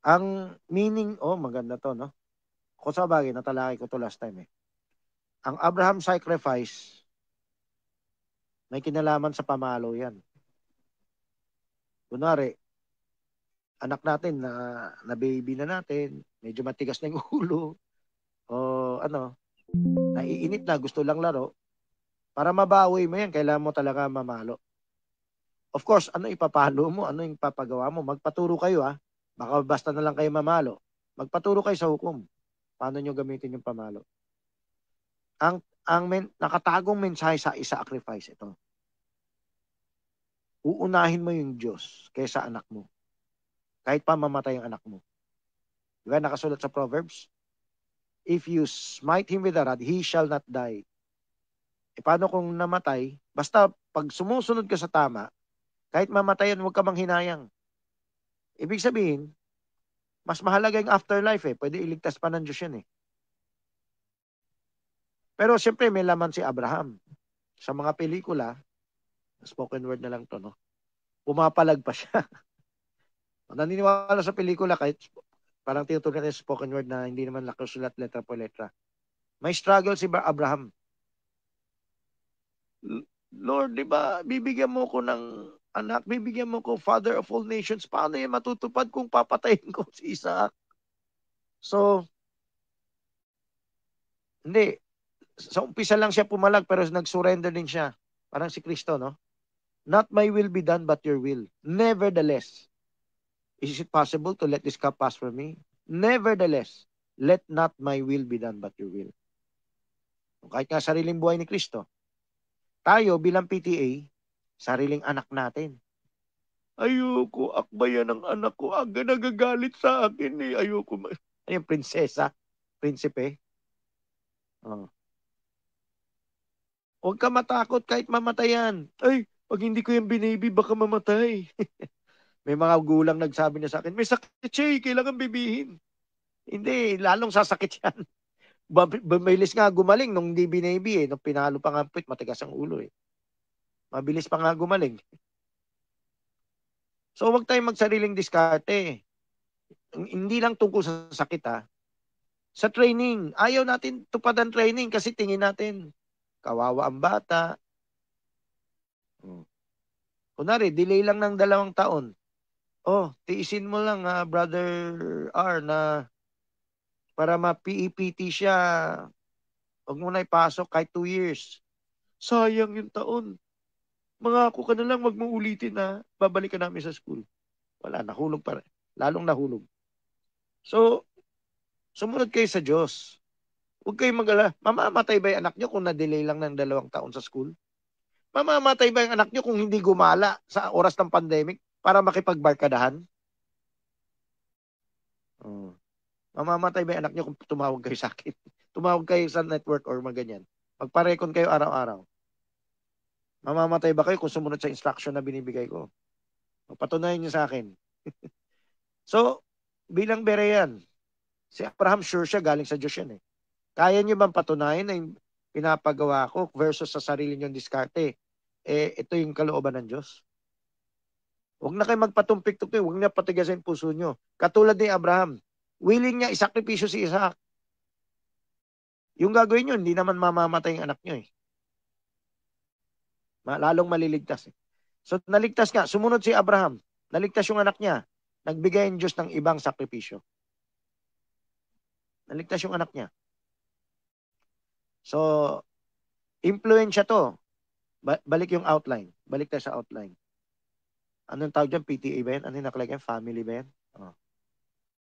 Ang meaning, maganda to, no? Kung sa bagay, natalakay ko to last time eh. Ang Abraham sacrifice, may kinalaman sa pamalo yan. Kunwari, anak natin na baby na natin, medyo matigas na yung ulo, o naiinit na, gusto lang laro, para mabawi mo yan, kailangan mo talaga mamalo. Of course, ano ipapalo mo? Ano yung papagawa mo? Magpaturo kayo Baka basta na lang kayo mamalo. Magpaturo kayo sa hukom. Paano nyo gamitin yung pamalo? Nakatagong mensahe sa sacrifice ito. Uunahin mo yung Diyos kaysa anak mo. Kahit pa mamatay ang anak mo. Diba nakasulat sa Proverbs? If you smite him with a rod, he shall not die. Paano kung namatay? Basta pag sumusunod ka sa tama, kahit mamatayan, huwag ka manghinayang. Ibig sabihin, mas mahalaga yung afterlife eh. Pwede iligtas pa ng Diyos yan eh. Pero siyempre may laman si Abraham. Sa mga pelikula, spoken word na lang to, no? Pumapalag pa siya. Naniniwala sa pelikula kahit parang tinutunan yung spoken word na hindi naman nakasulat letra po letra. May struggle si Abraham. Lord, di ba, bibigyan mo ko ng anak, bibigyan mo ko father of all nations. Paano yan matutupad kung papatayin ko si Isaac? So, hindi. Sa umpisa lang siya pumalag pero nag-surrender din siya. Parang si Kristo, no? Not my will be done but your will. Nevertheless, is it possible to let this cup pass from me? Nevertheless, let not my will be done but your will. Kahit nga sariling buhay ni Kristo, tayo bilang PTA, sariling anak natin. Ayoko, akbayan ng anak ko. Aga nagagalit sa akin eh. Ayoko. Ayun, prinsesa, prinsipe. Huwag ka matakot kahit mamatayan. Ay, pag hindi ko yung binaby, baka mamatay. May mga gulang nagsabi na sa akin, may sakit siya, kailangan bibihin. Hindi, lalong sasakit yan. Mabilis nga gumaling nung hindi binaby eh. Nung pinalo pa nga puwit, matigas ang ulo eh. Mabilis pa nga gumaling. So, huwag tayong magsariling diskarte. Hindi lang tungkol sa sakit Sa training, ayaw natin tupadan training kasi tingin natin, kawawa ang bata. Kunwari, delay lang ng 2 taon. Tiisin mo lang Brother R na para ma-PEPT siya. Huwag mo na ipasok kahit 2 years. Sayang yung taon. Mangako ka na lang, wag mo ulitin babalik ka namin sa school. Wala, nahulog pa rin. Lalong nahulog. So, sumunod kayo sa Diyos. Huwag kayong mag-alala. Mamamatay ba yung anak nyo kung na-delay lang ng 2 taon sa school? Mamamatay ba yung anak nyo kung hindi gumala sa oras ng pandemic para makipagbarkadahan? Mamamatay ba yung anak nyo kung tumawag kayo sa akin? Tumawag kayo sa network or maganyan. Magparekon kayo araw-araw. Mamamatay ba kayo kung sumunod sa instruction na binibigay ko? Patunayan nyo sa akin. So, bilang Berean, si Abraham sure siya galing sa Diyos yan eh. Kaya nyo bang patunayan na yung pinapagawa ko versus sa sarili nyong diskarte? Ito yung kalooban ng Diyos. Huwag na kayo magpatumpik-tumpik. Huwag na patigasin puso nyo. Katulad ni Abraham, willing niya isakripisyo si Isaac. Yung gagawin nyo, hindi naman mamamatay yung anak nyo eh. lalong maliligtas. So naligtas nga, sumunod si Abraham, naligtas yung anak niya, nagbigay ang Diyos ng ibang sakripisyo. Naligtas yung anak niya. So, impluensya to. Balik yung outline. Balik tayo sa outline. Anong tawag dyan? PTA ba yan? Ano yung nakalagay? Family ba yan? Oh.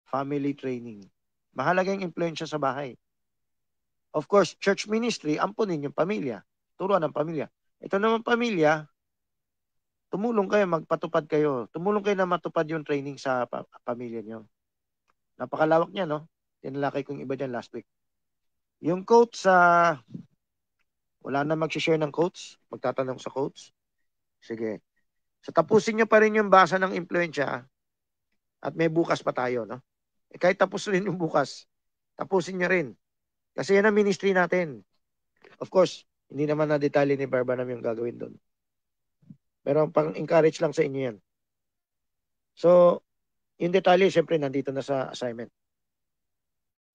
Family training. Mahalaga yung impluensya sa bahay. Of course, church ministry, ampunin yung pamilya. Turuan ng pamilya. Ito naman pamilya, tumulong kayo, magpatupad kayo. Tumulong kayo na matupad yung training sa pamilya nyo. Napakalawak niya, no? Tinalakay kong iba dyan last week. Yung quotes sa... wala na mag-share ng quotes? Magtatanong sa quotes? Sige. So tapusin nyo pa rin yung basa ng impluensya at may bukas pa tayo, no? Kahit tapos rin yung bukas, tapusin nyo rin. Kasi yan ang ministry natin. Of course, hindi naman na detalye ni Barbanam yung gagawin doon. Pero pang-encourage lang sa inyo yan. So, yung detalye, syempre, nandito na sa assignment.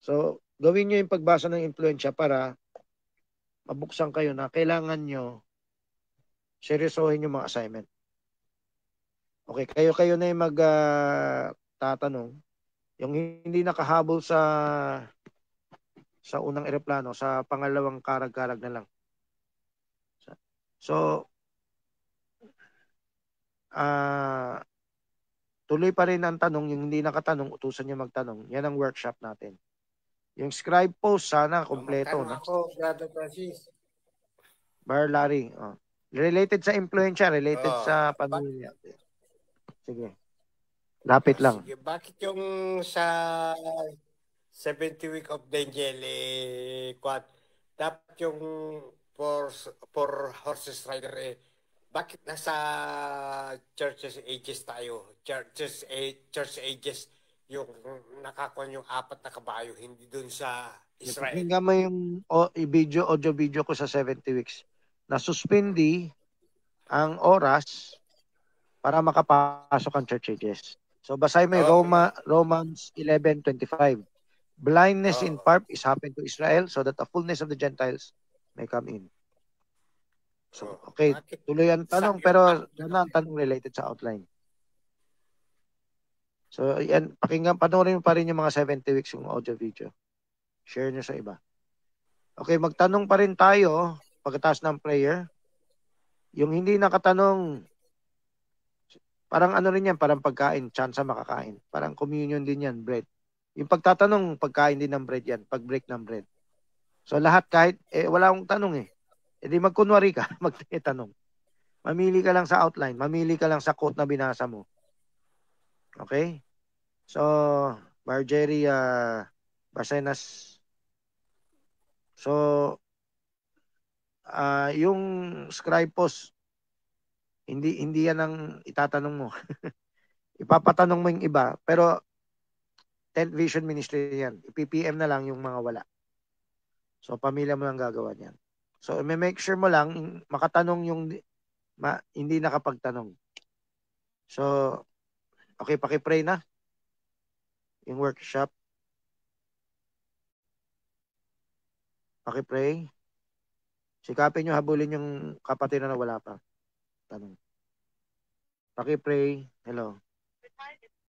So, gawin nyo yung pagbasa ng impluensya para mabuksan kayo na kailangan nyo seryosohin yung mga assignment. Okay, kayo na yung tatanong. Yung hindi nakahabol sa unang eroplano, sa pangalawang karag-karag na lang. So, tuloy pa rin ang tanong. Yung hindi nakatanong, utusan nyo magtanong. Yan ang workshop natin. Yung scribe post, sana kompleto. Magtanong ako, Brother Francis. Bar Larry. Oh. Related sa influensya, related sa pamilya. Sige. Lapit lang. Sige, bakit yung sa 70 week of Daniel, dapat yung for horses rider, bakit nasa church ages tayo? Church ages yung nakakuha yung 4 na kabayo, hindi dun sa Israel. Pakinggan mo yung audio video ko sa 70 weeks. Nasuspindi ang oras para makapasok ang church ages. So basahin mo yung Romans 11:25. Blindness in part is happened to Israel so that the fullness of the Gentiles may come in. So, okay, tuloy ang tanong pero yan ang tanong related sa outline. So, yan, panoorin mo pa rin yung mga 70 weeks yung audio video. Share nyo sa iba. Okay, magtanong pa rin tayo pagkatapos ng prayer. Yung hindi nakatanong, parang ano rin yan, parang pagkain, chance makakain. Parang communion din yan, bread. Yung pagtatanong, pagkain din ng bread yan, pag-break ng bread. So lahat kahit, wala akong tanong eh. E di magkunwari ka, magtanong. Mamili ka lang sa outline, mamili ka lang sa quote na binasa mo. Okay? So, Marjorie Basenas. So, yung scribe post, hindi yan ang itatanong mo. Ipapatanong mo yung iba. Pero, Tent Vision Ministry yan. I-PPM na lang yung mga wala. So, pamilya mo lang gagawa niyan. So, make sure mo lang, makatanong yung hindi nakapagtanong. So, okay, pakipray na. Yung workshop. Pakipray. Sikapin nyo, habulin yung kapatid na wala pa. Tanong. Pakipray. Hello.